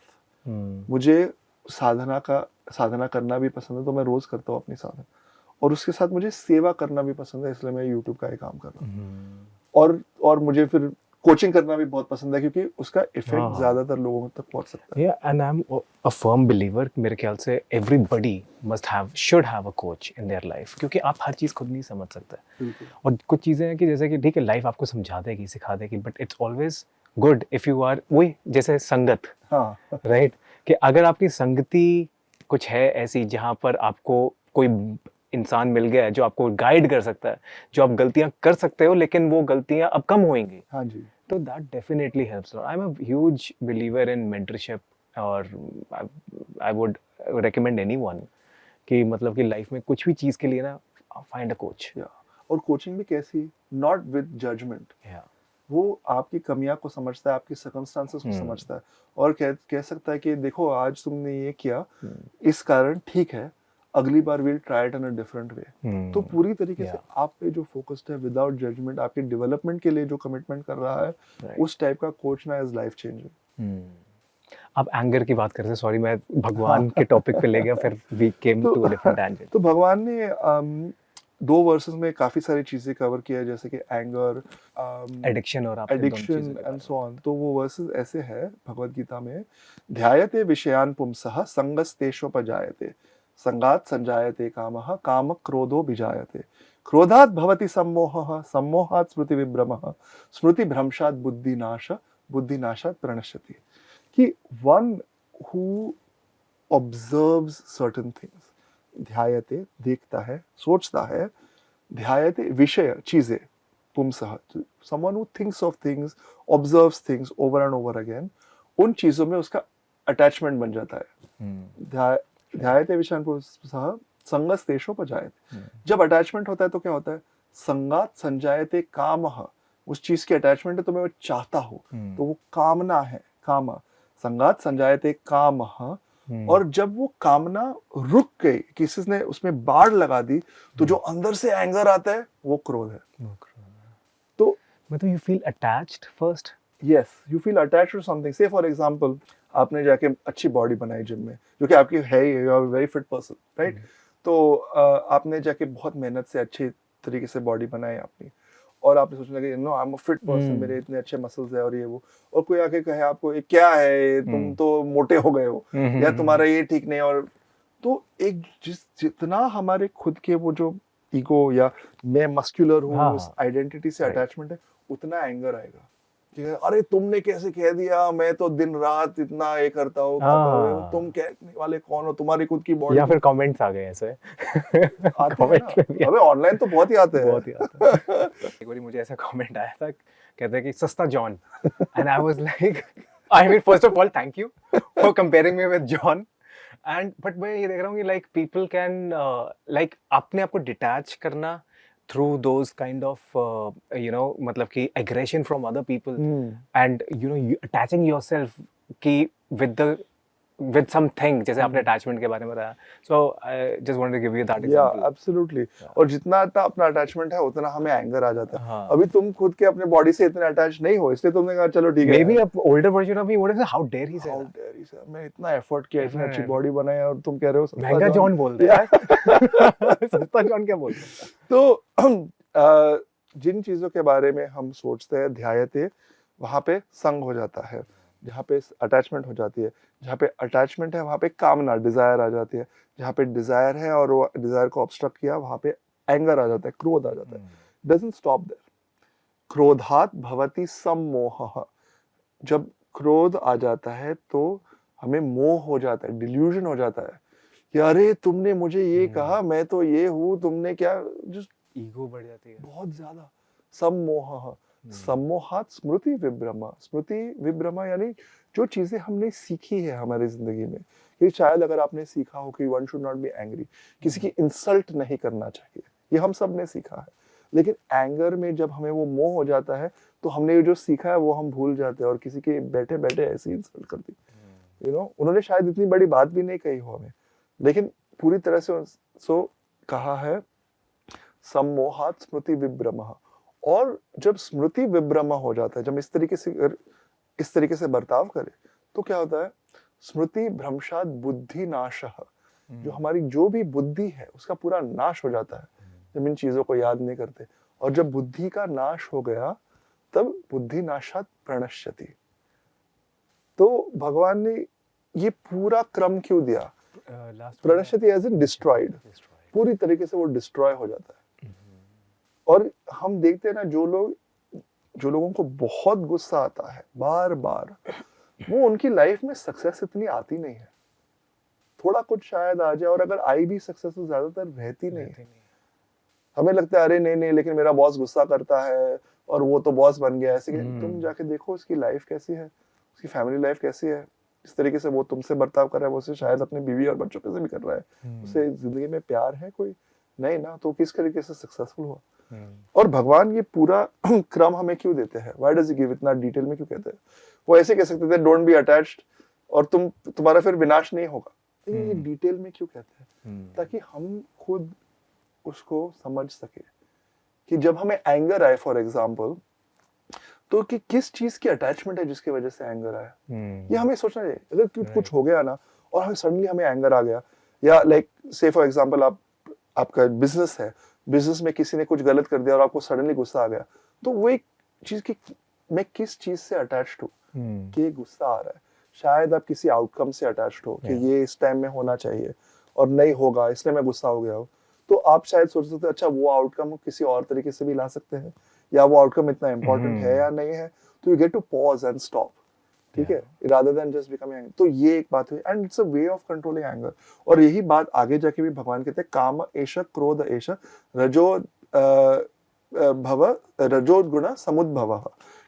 मुझे साधना करना भी पसंद है, तो मैं रोज करता हूँ अपनी साधना, और उसके साथ मुझे सेवा करना भी पसंद है, इसलिए मैं यूट्यूब का ये काम कर रहा हूँ। और मुझे फिर कोचिंग करना भी बहुत पसंद है, क्योंकि उसका इफेक्ट ज्यादातर लोगों तक पहुंच सकता है। Yeah, and I'm a firm believer, मेरे ख्याल से everybody should have a coach in their life, क्योंकि आप हर चीज़ खुद नहीं समझ सकते। और कुछ चीज़ें हैं कि जैसे कि ठीक है लाइफ आपको समझा देगी, सिखा देगी, but it's always good if you are वही जैसे संगत, हाँ राइट, कि अगर आपकी संगति कुछ है ऐसी जहाँ पर आपको कोई इंसान मिल गया है जो आपको गाइड कर सकता है, जो आप गलतियाँ कर सकते हो लेकिन वो गलतियाँ अब कम होंगी, हाँ जी, तो that definitely helps. I'm a huge believer in mentorship, और I would recommend anyone कि मतलब कि लाइफ में कुछ भी चीज़ के लिए ना find a coach. और कोचिंग भी कैसी, नॉट विद जजमेंट, वो आपकी कमियां को समझता है, आपकी सर्कमस्टांसेस को समझता है, और कह सकता है कि देखो आज तुमने ये किया इस कारण, ठीक है, अगली बार will try it in a different way. तो पूरी तरीके से आप पे जो फोकस्ड है, विदाउट जजमेंट, आपके डेवलपमेंट के लिए जो कमिटमेंट कर रहा है, उस टाइप का कोच ना इज लाइफ चेंजिंग। अब एंगर की बात करते हैं, सॉरी मैं भगवान के टॉपिक पे ले गया, फिर we came to a different tangent. तो भगवान ने 2 वर्सेस में काफी सारी चीजें कवर किया है, जैसे कि एंगर, एडिक्शन और एडिक्शन एंड सो ऑन। तो वो वर्सेस ऐसे है भगवद गीता में, ध्यायते विषयान पुंसः संगस्तेषोपजायते, संगात् संजायते कामः, काम क्रोधो विजायते, क्रोधात् भवति सम्मोहः, सम्मोहात् स्मृति विभ्रमः, स्मृति भ्रंशात् बुद्धिनाश, बुद्धिनाशात् प्रणश्यति। कि one who observes certain things, ध्यायते देखता है, सोचता है, ध्यायते विषय चीजें, पुंसः someone who thinks of things, observes things over and over again, उन चीजों में उसका अटैचमेंट बन जाता है। ध्यायते विषयान पुंसः संगस्तेषोपजायते, जब अटैचमेंट होता है तो क्या होता है, संगात् संजायते कामः, उस चीज की अटैचमेंट है तो मैं वो चाहता हूँ, तो वो कामना है, काम, संगात् संजायते कामः, और जब वो कामना रुक गई, किसी ने उसमें बाढ़ लगा दी, तो जो अंदर से एंगर आता है वो क्रोध है। तो मतलब you feel attached first, yes, you feel attached to something. Say for example आपने जाके अच्छी बॉडी बनाई जिम में, जो कि आपकी है, you are very fit person, right, तो आपने जाके बहुत मेहनत से अच्छे तरीके से बॉडी बनाई अपनी, और आपने सोचने लगे no I am a fit person, मेरे इतने अच्छे मसल्स है और ये वो, और कोई आके कहे आपको ये क्या है, तुम तो मोटे हो गए हो, या तुम्हारा ये ठीक नहीं, और तो एक जितना हमारे खुद के वो जो ईगो या मैं मस्कुलर हूँ, उस आइडेंटिटी से अटैचमेंट है, उतना एंगर आएगा कि अरे तुमने कैसे कह दिया, मैं तो दिन रात इतना ये करता हूँ, तुम कहने वाले कौन हो, तुम्हारी खुद की बॉडी। या फिर कमेंट्स आ गए ऐसे अबे ऑनलाइन तो बहुत ही आते हैं, बहुत ही आते हैं। एक बार मुझे ऐसा कमेंट आया था, कहते हैं कि सस्ता John, and I was like, I mean first of all thank you for comparing me with John, and but मैं ये देख रहा हूँ कि लाइक पीपल कैन लाइक अपने आप को डिटैच करना through those kind of you know मतलब कि aggression from other people, and you know you attaching yourself कि with something, जैसे आपने attachment के बारे में बताया, so I just wanted to give you that example. Yeah, absolutely. और जितना अपना attachment है उतना हमें anger आ जाता है। अभी तुम खुद के अपने body से इतने attach नहीं हो, इसलिए तुमने कहा चलो ठीक है। Maybe a older version of me would have said, how dare he say How that? dare he say, मैं इतना effort किया, इतनी अच्छी body बनाई और तुम कह रहे हो महंगा जॉन बोल दे यार। सस्ता जॉन क्या बोलते हैं? तो जिन चीजों के बारे में हम सोचते हैं ध्यायते, वहां पे संग हो जाता है, जहाँ पे अटैचमेंट हो जाती है, जहाँ पे अटैचमेंट है वहाँ पे कामना, डिजायर आ जाती है, जहाँ पे डिजायर है और वो डिजायर को ऑब्स्ट्रक्ट किया वहाँ पे एंगर आ जाता है, क्रोध आ जाता है. Doesn't stop there. क्रोधात भवति सम्मोहः. जब क्रोध आ जाता है तो हमें मोह हो जाता है, डिल्यूजन हो जाता है कि अरे तुमने मुझे ये कहा, मैं तो ये हूँ, तुमने क्या, just ईगो बढ़ जाती है. बहुत ज्यादा. सम्मोहः. सम्मोहात स्मृति विभ्रमा. स्मृति विभ्रमा यानी जो चीजें हमने सीखी है हमारी जिंदगी में, ये शायद अगर आपने सीखा हो कि one should not be angry, किसी की इंसल्ट नहीं करना चाहिए, ये हम सब ने सीखा है. लेकिन एंगर में जब हमें वो मोह हो जाता है तो हमने जो सीखा है वो हम भूल जाते हैं और किसी के बैठे बैठे ऐसी इंसल्ट कर दी. उन्होंने शायद इतनी बड़ी बात भी नहीं कही हो हमें, लेकिन पूरी तरह से कहा है सम्मोहात स्मृति विभ्रमः. और जब स्मृति विभ्रम हो जाता है, जब इस तरीके से बर्ताव करे तो क्या होता है, स्मृति भ्रंशात बुद्धि नाशः. जो हमारी जो भी बुद्धि है उसका पूरा नाश हो जाता है जब इन चीजों को याद नहीं करते. और जब बुद्धि का नाश हो गया तब बुद्धि नाशात प्रणश्यति. तो भगवान ने ये पूरा क्रम क्यों दिया? प्रणश्यति एज इन डिस्ट्रॉयड. पूरी तरीके से वो डिस्ट्रॉय हो जाता है. और हम देखते हैं ना, जो लोगों को बहुत गुस्सा आता है बार बार, वो उनकी लाइफ में सक्सेस इतनी आती नहीं है. थोड़ा कुछ शायद आ जाए, और अगर आई भी सक्सेस तो ज्यादातर रहती नहीं है. हमें लगता है अरे नहीं लेकिन मेरा बॉस गुस्सा करता है और वो तो बॉस बन गया ऐसे. तुम जाके देखो उसकी लाइफ कैसी है, उसकी फैमिली लाइफ कैसी है, इस तरीके से वो तुमसे बर्ताव कर रहा है, वो उसे शायद अपने बीवी और बच्चों से भी कर रहा है. उसे जिंदगी में प्यार है कोई नहीं ना, तो किस तरीके से सक्सेसफुल हुआ. और भगवान ये पूरा क्रम हमें क्यों देते हैं? Why does he give? इतना डिटेल में क्यों कहते हैं? वो ऐसे कह सकते थे डोंट बी अटैच्ड और तुम्हारा फिर विनाश नहीं होगा. ये डिटेल में क्यों कहते हैं? ताकि हम खुद उसको समझ सके कि जब हमें एंगर आए फॉर एग्जाम्पल, तो कि किस चीज की अटैचमेंट है जिसकी वजह से एंगर आया. ये हमें सोचना चाहिए. अगर कुछ हो गया ना और हमें सडनली हमें एंगर आ गया, या लाइक से फॉर एग्जाम्पल आपका बिजनेस है, बिजनेस में किसी ने कुछ गलत कर दिया और आपको सडनली गुस्सा आ गया, तो वो एक चीज की मैं किस चीज से अटैच्ड हूँ कि ये गुस्सा आ रहा है. शायद आप किसी आउटकम से अटैच्ड हो कि ये इस टाइम में होना चाहिए और नहीं होगा इसलिए मैं गुस्सा हो गया हूँ. तो आप शायद सोच सकते हैं अच्छा वो आउटकम हम किसी और तरीके से भी ला सकते हैं, या वो आउटकम इतना इंपॉर्टेंट है या नहीं है. तो you get to pause and stop. ठीक है, rather than just becoming angry. तो ये एक बात हुई, and it's a way of controlling anger. और यही बात आगे जाके भी भगवान कहते हैं काम एष क्रोध एष रजो भव रजोगुण समुद्भव.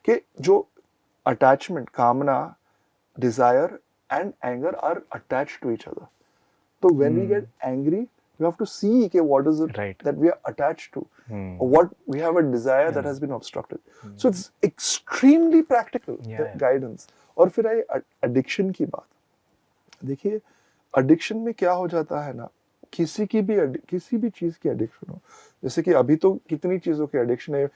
कि जो अटैचमेंट, कामना, desire and anger are attached to each other. तो when we get angry we have to see okay, what is it that we are attached to, or what we have a desire that has been obstructed. So it's extremely practical guidance. और फिर आई addiction की बात. देखिए addiction में क्या हो जाता है ना, किसी भी चीज की एडिक्शन हो, जैसे कि अभी तो कितनी चीजों की एडिक्शन है.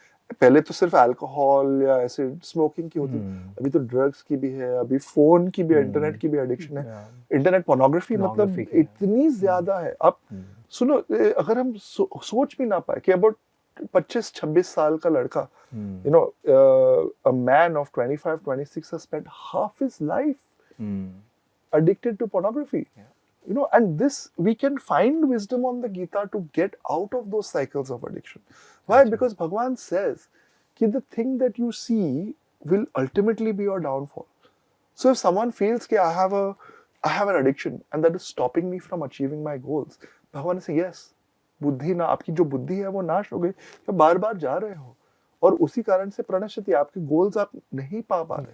पहले तो सिर्फ अल्कोहल या ऐसे स्मोकिंग की होती, अभी तो ड्रग्स की भी है, अभी फोन की भी, इंटरनेट की भी एडिक्शन है. इंटरनेट पोर्नोग्राफी मतलब इतनी ज्यादा है. आप सुनो, अगर हम सोच भी ना पाए कि अबाउट 25-26 साल का लड़का, you know, a man of 25-26 has spent half his life addicted to pornography. You know, and this we can find wisdom on the Gita to get out of those cycles of addiction. Why? Because Bhagavan says that the thing that you see will ultimately be your downfall. So if someone feels that I have an addiction and that is stopping me from achieving my goals, Bhagavan says yes, बुद्धि ना, आपकी जो बुद्धि है वो नाश हो गई, तो बार बार जा रहे हो और उसी कारण से प्रणश्यति, आपके गोल्स आप नहीं पा रहे.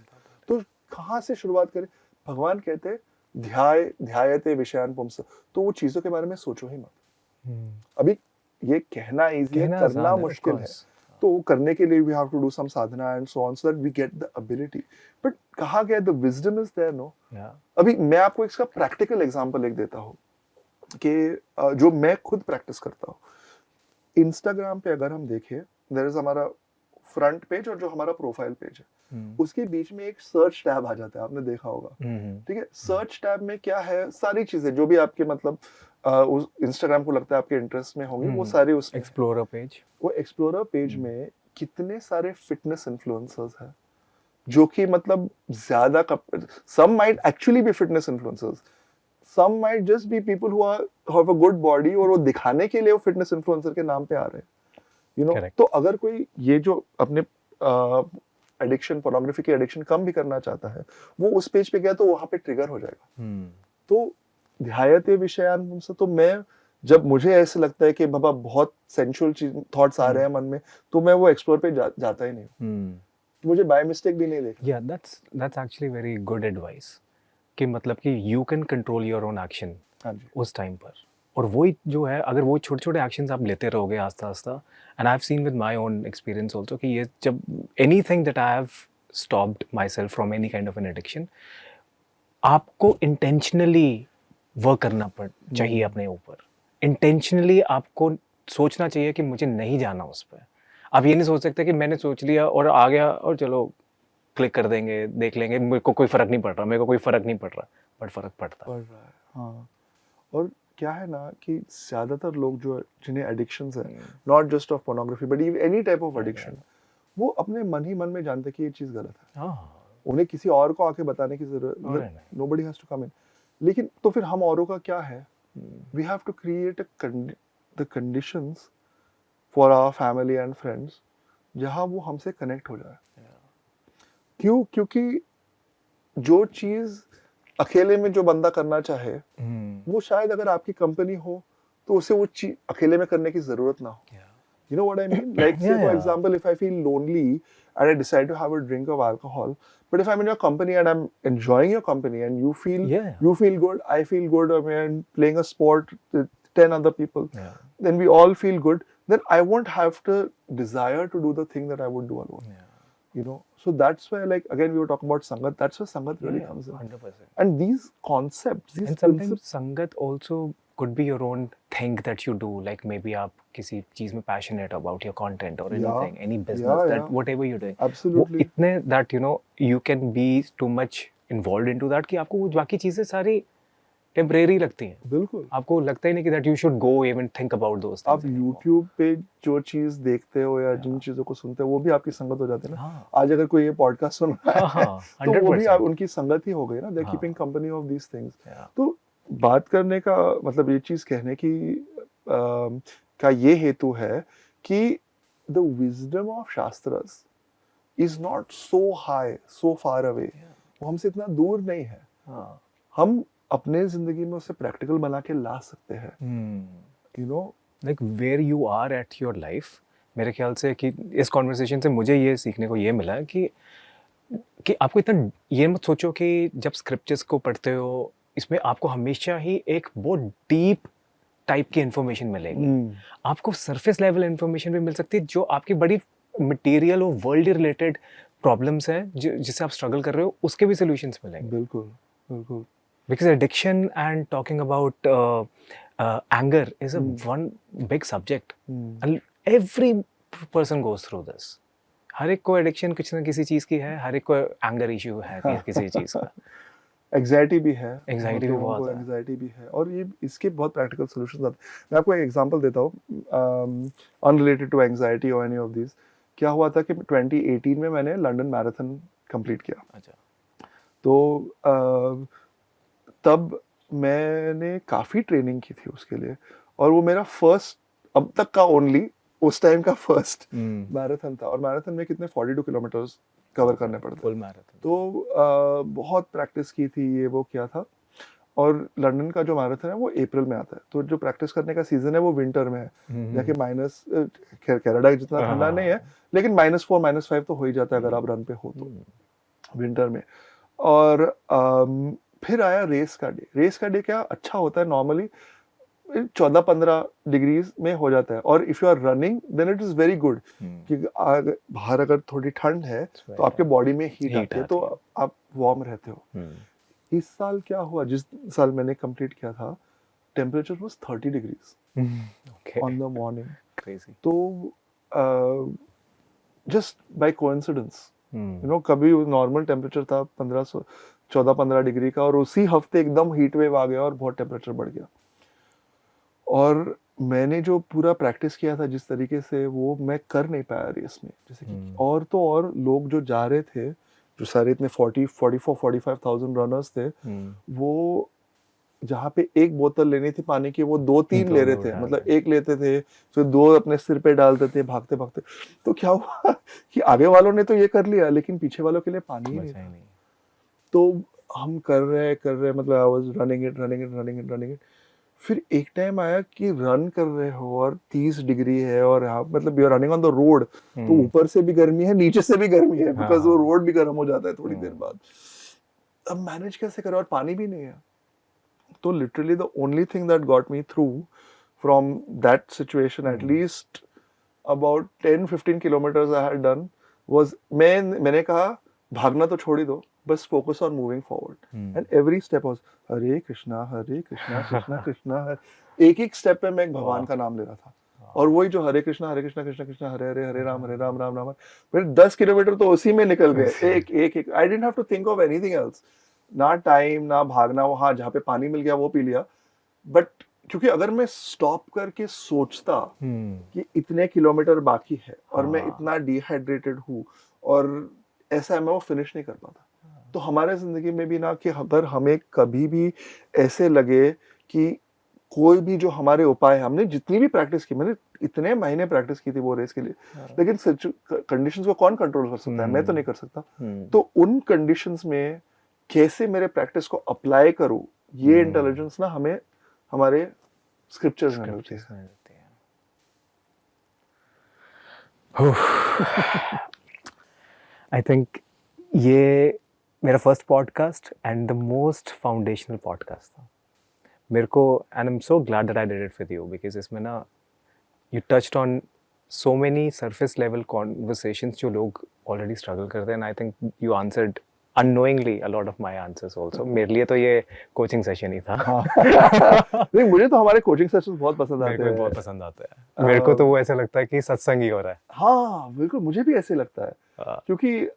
तो कहाँ से शुरुआत करें? भगवान कहते हैं ध्यायते विषयान पुंस. तो वो चीजों के बारे में सोचो ही मत. अभी ये कहना इजी है, करना मुश्किल है. तो करने के लिए we have to do some साधना and so on so that we get the ability. But कहा गया the wisdom is there. No, अभी मैं आपको इसका प्रैक्टिकल एग्जांपल एक देता हूँ कि जो मैं खुद प्रैक्टिस करता हूँ. इंस्टाग्राम पे अगर हम देखें, देयर इज हमारा फ्रंट पेज और जो हमारा प्रोफाइल पेज है, उसके बीच में एक सर्च टैब आ जाता है, आपने देखा होगा. ठीक है, सर्च टैब में क्या है, सारी चीजें जो भी आपके मतलब उस इंस्टाग्राम को लगता है आपके इंटरेस्ट में होंगी, वो सारे उसमें. एक्सप्लोरर पेज, वो एक्सप्लोरर पेज में कितने सारे फिटनेस इन्फ्लुएंसर्स हैं, जो कि मतलब ज्यादा some might actually be fitness influencers, some might just be people who have a good body और वो दिखाने के लिए वो fitness influencer के नाम पे आ रहे हैं, you know. Correct. तो अगर कोई ये जो अपने एडिक्शन, पोर्नोग्राफी की एडिक्शन कम भी करना चाहता है, वो उस पेज पे गया तो वहां पे ट्रिगर हो जाएगा. तो ध्यायते विषयान पुंसा, तो मैं जब मुझे ऐसे लगता है कि बाबा बहुत सेंसुअल थॉट्स आ रहे हैं मन में, तो मैं वो एक्सप्लोर पे जाता ही नहीं. मुझे बाय मिस्टेक भी नहीं देखा. या that's actually very good advice कि मतलब कि you can control your own action हाँ जी. उस टाइम पर. और वही जो है, अगर वो छोटे छोटे एक्शंस आप लेते रहोगे आस्ता आस्ता, and I have seen with my own experience also कि ये जब anything that I have stopped my self from any kind of an addiction, आपको इंटेंशनली वर्क करना चाहिए अपने ऊपर. इंटेंशनली आपको सोचना चाहिए कि मुझे नहीं जाना उस पर. आप ये नहीं सोच सकते कि मैंने सोच लिया और आ गया और चलो क्लिक कर देंगे, देख लेंगे, मेरे को कोई फर्क नहीं पड़ रहा, मेरे को कोई फर्क नहीं पड़ रहा. बट फर्क पड़ता है. हाँ. और क्या है ना कि ज्यादातर लोग जो जिन्हें एडिक्शंस है, not just of pornography but any type of addiction, वो अपने मन ही मन में जानते कि ये चीज गलत है. उन्हें किसी और को आके बताने की जरूरत, nobody has to come in. लेकिन तो फिर हम औरों का क्या है? We have to create the conditions for our family and friends जहां वो हमसे कनेक्ट हो जाए. क्यों? क्योंकि जो चीज अकेले में जो बंदा करना चाहे, वो शायद अगर आपकी कंपनी हो तो उसे वो चीज अकेले में करने की जरूरत ना हो. You know what I mean? Like, say, for example, if I feel lonely and I decide to have a drink of alcohol, but if I'm in your company and I'm enjoying your company and you feel good, I feel good, I mean, playing a sport with 10 other people, then we all feel good, then I won't have to desire to do the thing that I would do alone. You know, so that's why, like, again, we were talking about Sangat, that's where Sangat really comes in. 100%. And these concepts, these And sometimes principles, Sangat also could be your own thing that you do, like maybe आप किसी चीज में passionate about your content or anything, any business, that whatever you're doing. Absolutely. वो इतने that you know you can be too much involved into that कि आपको वो बाकी चीजें सारी टेम्परेरी लगती हैं. बिल्कुल. आपको लगता ही नहीं कि that you should go even think about those things. आप YouTube पे जो चीज देखते हो या जिन चीजों को सुनते हो, वो भी आपकी संगत हो जाती है ना. आज अगर कोई ये पॉडकास्ट सुन रहा है, तो वो भी उनकी संगत ही हो गई ना. They're keeping company of these things. तो बात करने का मतलब ये चीज कहने की का ये हेतु है कि the wisdom of shastras is not so high, so far away. वो हमसे इतना दूर नहीं है. हम अपने जिंदगी में उसे प्रैक्टिकल बना के ला सकते हैं. You know, like where you are at your life. मेरे ख्याल से कि इस कॉन्वर्सेशन से मुझे ये सीखने को ये मिला कि आपको इतना ये मत सोचो कि जब स्क्रिप्चर्स को पढ़ते हो इसमें आपको हमेशा ही एक बहुत डीप टाइप की इंफॉर्मेशन मिलेगी. आपको सरफेस लेवल इंफॉर्मेशन भी मिल सकती है जो आपकी बड़ी मटेरियल और वर्ल्ड रिलेटेड प्रॉब्लम्स हैं जिससे आप स्ट्रगल कर रहे हो, उसके भी सॉल्यूशंस मिलेंगे. बिल्कुल बिल्कुल. Because addiction and talking about anger is a one big subject. And every person goes through this. हर एक को एडिक्शन किसी न किसी चीज की है, हर एक को एंगर इशू है किसी चीज का. एंजाइटी भी है. एंजाइटी भी बहुत है. एंजाइटी भी है और ये इसके बहुत प्रैक्टिकल सॉल्यूशंस आते हैं. मैं आपको एक एग्जांपल देता हूँ अनरिलेटेड टू एंजाइटी और एनी ऑफ दिस. क्या हुआ था कि 2018 में मैंने लंदन मैराथन कंप्लीट किया. अच्छा. तो तब मैंने काफ़ी ट्रेनिंग की थी उसके लिए और वो मेरा फर्स्ट, अब तक का ओनली, उस टाइम का फर्स्ट मैराथन था. और मैराथन में कितने 42 किलोमीटर्स कवर करने पड़ते. Full marathon. तो बहुत प्रैक्टिस की थी, ये वो किया था. और लंदन का जो मैराथन है वो अप्रैल में आता है, तो जो प्रैक्टिस करने का सीजन है वो विंटर में है. जाके माइनस, खैर कनाडा जितना ठंडा नहीं है लेकिन -4 -5 तो हो ही जाता है अगर आप रन पे हो तो विंटर में. और फिर आया रेस का डे. रेस का डे क्या अच्छा होता है नॉर्मली 14-15 डिग्रीज में हो जाता है. और if you are running then it is very good क्योंकि बाहर अगर थोड़ी ठंड है तो आपके बॉडी में हीट आती है तो आप वार्म रहते हो. इस साल क्या हुआ, जिस साल मैंने कंप्लीट किया था, temperature was 30 degrees on the morning. Crazy. तो just by coincidence, you know, कभी नॉर्मल टेम्परेचर था 14-15 डिग्री का और उसी हफ्ते एकदम हीट वेव आ गया और बहुत टेम्परेचर बढ़ गया. और मैंने जो पूरा प्रैक्टिस किया था जिस तरीके से, वो मैं कर नहीं पाया रेस में. जैसे कि और तो और लोग जो जा रहे थे जो सारे इतने 44,000 रनर्स थे, वो जहाँ पे एक बोतल लेनी थी पानी की वो 2-3 ले रहे थे, मतलब एक लेते थे फिर 2 अपने सिर पे डालते थे भागते भागते। तो क्या हुआ कि आगे वालों ने तो ये कर लिया लेकिन पीछे वालों के लिए पानी ही नहीं था। तो हम कर रहे मतलब आई वाज रनिंग इट। फिर एक टाइम आया कि रन कर रहे हो और 30 डिग्री है और यहाँ मतलब you are running on the road, तो ऊपर से भी गर्मी है नीचे से भी गर्मी है, बिकॉज वो रोड भी गर्म हो जाता है थोड़ी देर बाद। अब मैनेज कैसे करें और पानी भी नहीं है। तो literally the only thing that got me through from that situation, at least about 10-15 kilometres I had done, was मैंने कहा भागना तो छोड़ ही दो, बस focus on moving forward and every step was Hare Krishna Krishna Krishna Hare. एक स्टेप पे मैं एक भगवान का नाम ले रहा था और वही जो हरे कृष्णा कृष्णा कृष्णा हरे हरे हरे राम राम राम। फिर 10 किलोमीटर तो उसी में निकल गए, एक I didn't have to think of anything else, ना टाइम ना भागना, वहां जहाँ पे पानी मिल गया वो पी लिया। बट क्योंकि अगर मैं स्टॉप करके सोचता कि इतने किलोमीटर बाकी है और मैं इतना डिहाइड्रेटेड हूँ और ऐसा है, मैं वो फिनिश नहीं कर पाता। तो हमारे जिंदगी में भी ना कि अगर हमें कभी भी ऐसे लगे कि कोई भी जो हमारे उपाय, हमने जितनी भी प्रैक्टिस की, मैंने इतने महीने प्रैक्टिस की थी वो रेस के लिए, लेकिन कंडीशंस को कौन कंट्रोल कर सकता है, मैं तो नहीं कर सकता। तो उन कंडीशंस में कैसे मेरे प्रैक्टिस को अप्लाई करूं, ये इंटेलिजेंस ना हमें हमारे स्क्रिप्चर्स में मिलती है। आई थिंक ये मेरा first podcast and the most foundational podcast था मेरे को, and I am so glad that I did it with you, because इसमें ना you touched on so many surface level conversations जो लोग ऑलरेडी स्ट्रगल करते हैं, and I think you answered unknowingly a lot of my answers also. मेरे लिए तो ये कोचिंग सेशन ही था। नहीं, मुझे तो हमारे कोचिंग सेशंस बहुत पसंद आते हैं। मेरे को बहुत पसंद आता है। मेरे को तो वो ऐसा लगता है कि सत्संग ही हो रहा है। हाँ बिल्कुल, मुझे भी ऐसे लगता है, क्योंकि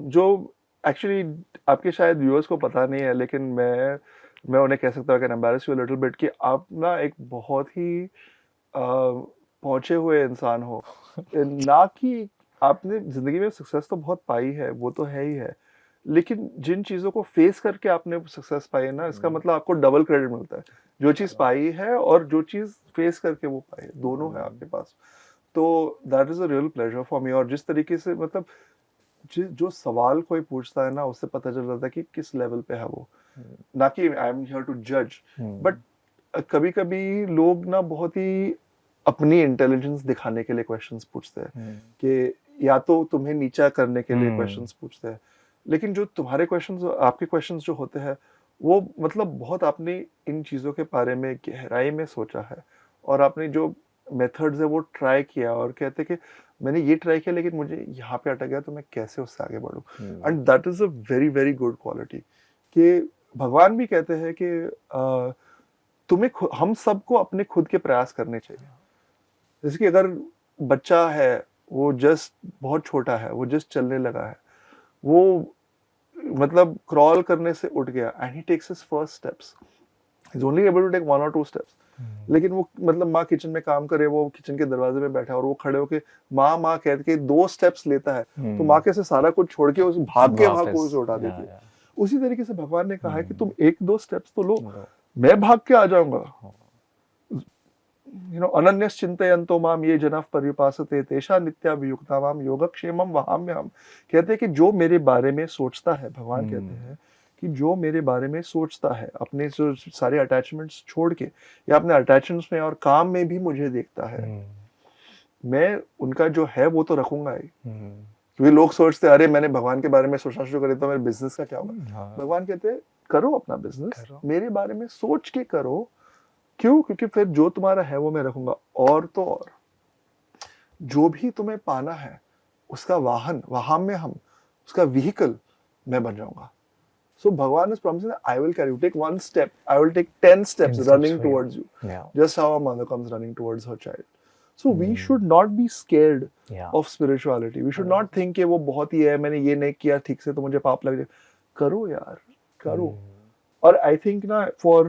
जो एक्चुअली आपके शायद व्यूअर्स को पता नहीं है, लेकिन मैं उन्हें कह सकता हूँ, can embarrass you a little bit, कि आप ना एक बहुत ही पहुंचे हुए इंसान हो। ना कि आपने जिंदगी में सक्सेस तो बहुत पाई है, वो तो है ही है, लेकिन जिन चीजों को फेस करके आपने सक्सेस पाई है ना, इसका मतलब आपको डबल क्रेडिट मिलता है। जो चीज पाई है और जो चीज फेस करके वो पाई है, दोनों है आपके पास। तो that is a real pleasure for me. और जिस तरीके से मतलब जो सवाल कोई पूछता है ना, उससे पता चल जाता है कि किस लेवल पे है वो। ना कि आई एम हियर टू जज, बट कभी कभी लोग ना बहुत ही अपनी इंटेलिजेंस दिखाने के लिए क्वेश्चंस पूछते हैं, कि या तो तुम्हें नीचा करने के लिए क्वेश्चंस पूछते हैं, लेकिन जो तुम्हारे क्वेश्चंस, आपके क्वेश्चंस जो होते हैं, वो मतलब बहुत आपने इन चीज़ों के बारे में गहराई में सोचा है और आपने जो मेथड्स है वो ट्राई किया, और कहते कि मैंने ये ट्राई किया लेकिन मुझे यहाँ पे अटक गया, तो मैं कैसे उससे आगे बढ़ूँ। And that is a very very good quality. कि भगवान भी कहते हैं कि तुम्हें हम सबको अपने खुद के प्रयास करने चाहिए। जैसे कि अगर बच्चा है, वो जस्ट बहुत छोटा है, वो जस्ट चलने लगा है, वो मतलब क्रॉल करने से उठ गया, and he takes his first steps, he is only able to take 1 or 2 steps, लेकिन वो मतलब माँ किचन में काम करे, वो किचन के दरवाजे में बैठा है और वो खड़े होके माँ कह के 2 स्टेप्स लेता है, तो माँ कैसे सारा कुछ छोड़ के उस भाग के उसे उठा देती है। उसी तरीके से भगवान ने कहा है कि तुम 1-2 स्टेप्स तो लो, मैं भाग के आ जाऊंगा। अनन्यस चिंतयन्तो माम ये जनाः पर्युपासते तेषा नित्याभियुक्तानां योगक्षेमं वहाम्यहम्। कहते हैं कि जो मेरे बारे में सोचता है, भगवान कहते हैं कि जो मेरे बारे में सोचता है, अपने जो सारे अटैचमेंट्स छोड़ के या अपने अटैचमेंट्स में और काम में भी मुझे देखता है, मैं उनका जो है वो तो रखूंगा ही। क्योंकि लोग सोचते हैं, अरे मैंने भगवान के बारे में सोचना शुरू कर दिया तो मेरे बिजनेस का क्या होगा। भगवान कहते हैं करो अपना बिजनेस, मेरे बारे में सोच के करो। क्यों? क्योंकि फिर जो तुम्हारा है वो मैं रखूंगा, और तो और जो भी तुम्हें पाना है उसका वाहन, वहाम्यहम्, उसका व्हीकल मैं बन जाऊंगा। सो भगवान is promising I will carry you, take 1 step, I will take 10 steps running towards you, just how a mother comes running towards her child. So we should not be scared of spirituality. We should not think कि वो बहुत ही है, मैंने ये नहीं किया ठीक से तो मुझे पाप लग जाए। करो यार, करो। और I think ना for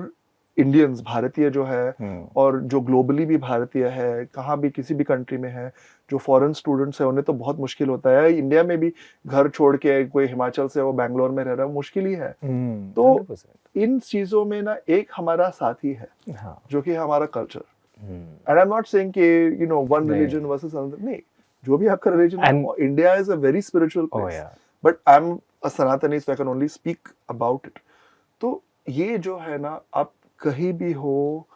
इंडियंस भारतीय जो है और जो ग्लोबली भी भारतीय है, कहाँ भी किसी भी कंट्री में है, जो फॉरेन स्टूडेंट्स है उन्हें तो बहुत मुश्किल होता है। इंडिया में भी घर छोड़ के कोई हिमाचल से वो बैंगलोर में रह रहा है, मुश्किल ही है। तो 100%। इन चीजों में ना एक हमारा साथी है हाँ। जो कि हमारा culture. And I am not saying कि you know one religion versus another, नहीं, जो भी आपका रिलीजन है, India is a very spiritual place, but I am a Sanatani, so I can only speak about it. तो ये जो है ना, आप कहीं भी हो,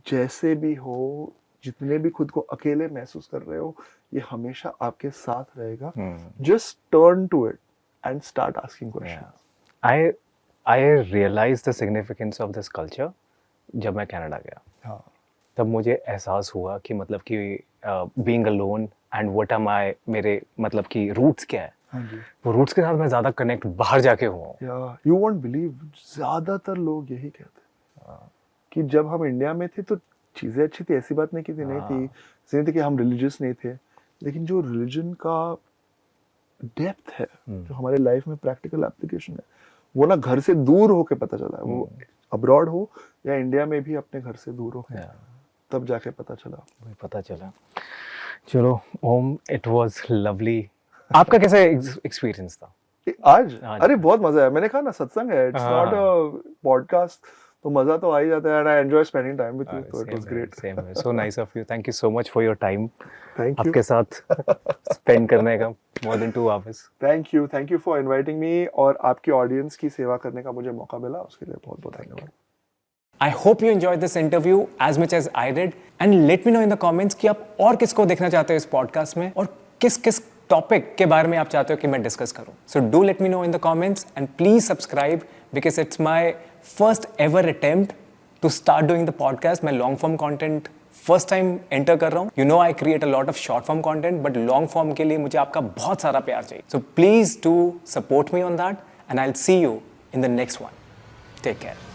जैसे भी हो, जितने भी खुद को अकेले महसूस कर रहे हो, ये हमेशा आपके साथ रहेगा। Just turn to it and start asking questions. I realized the significance of this culture जब मैं कनाडा गया। हाँ, तब मुझे एहसास हुआ कि मतलब कि being alone and what are my, मेरे मतलब कि रूट्स क्या है। हाँ जी। वो रूट्स के साथ मैं ज़्यादा कनेक्ट बाहर जाके हुआ हूँ। या यू वोंट बिलीव, ज्यादातर लोग यही कहते हैं कि जब हम इंडिया में थे तो चीजें अच्छी थी, ऐसी बात नहीं कि नहीं थी, ऐसे नहीं थी कि हम रिलीजियस नहीं थे, लेकिन जो रिलीजन का डेप्थ है, जो हमारे लाइफ में प्रैक्टिकल एप्लीकेशन है, वो ना घर से दूर होके पता चला है। वो अब्रॉड हो या इंडिया में भी अपने घर से दूर हो, तब जाके पता चला। वही पता चला। चलो ओम, इट वाज लवली। आपका कैसा एक्सपीरियंस था आज? अरे बहुत मजा आया। मैंने कहा ना, सत्संग है, इट्स नॉट अ पॉडकास्ट, तो मजा तो आ ही जाता है। And I enjoy spending time with you, so it was great. Same है। So nice of you. Thank you so much for your time. Thank you. आपके साथ स्पेंड करने का more than 2 hours। Thank you for inviting me, और आपकी audience की सेवा करने का मुझे मौका मिला, उसके लिए बहुत बहुत धन्यवाद। I hope you enjoyed this interview as much as I did, and let me know in the comments कि आप और किसको देखना चाहते हो इस पॉडकास्ट में, और किस किस टॉपिक के बारे में आप चाहते हो कि मैं डिस्कस करूं। So do let me know in the comments and please subscribe because it's my first ever attempt to start doing the podcast। मैं long form content first time enter कर रहा हूँ। You know I create a lot of short form content, but long form के लिए मुझे आपका बहुत सारा प्यार चाहिए। So please do support me on that and I will see you in the next one. Take care.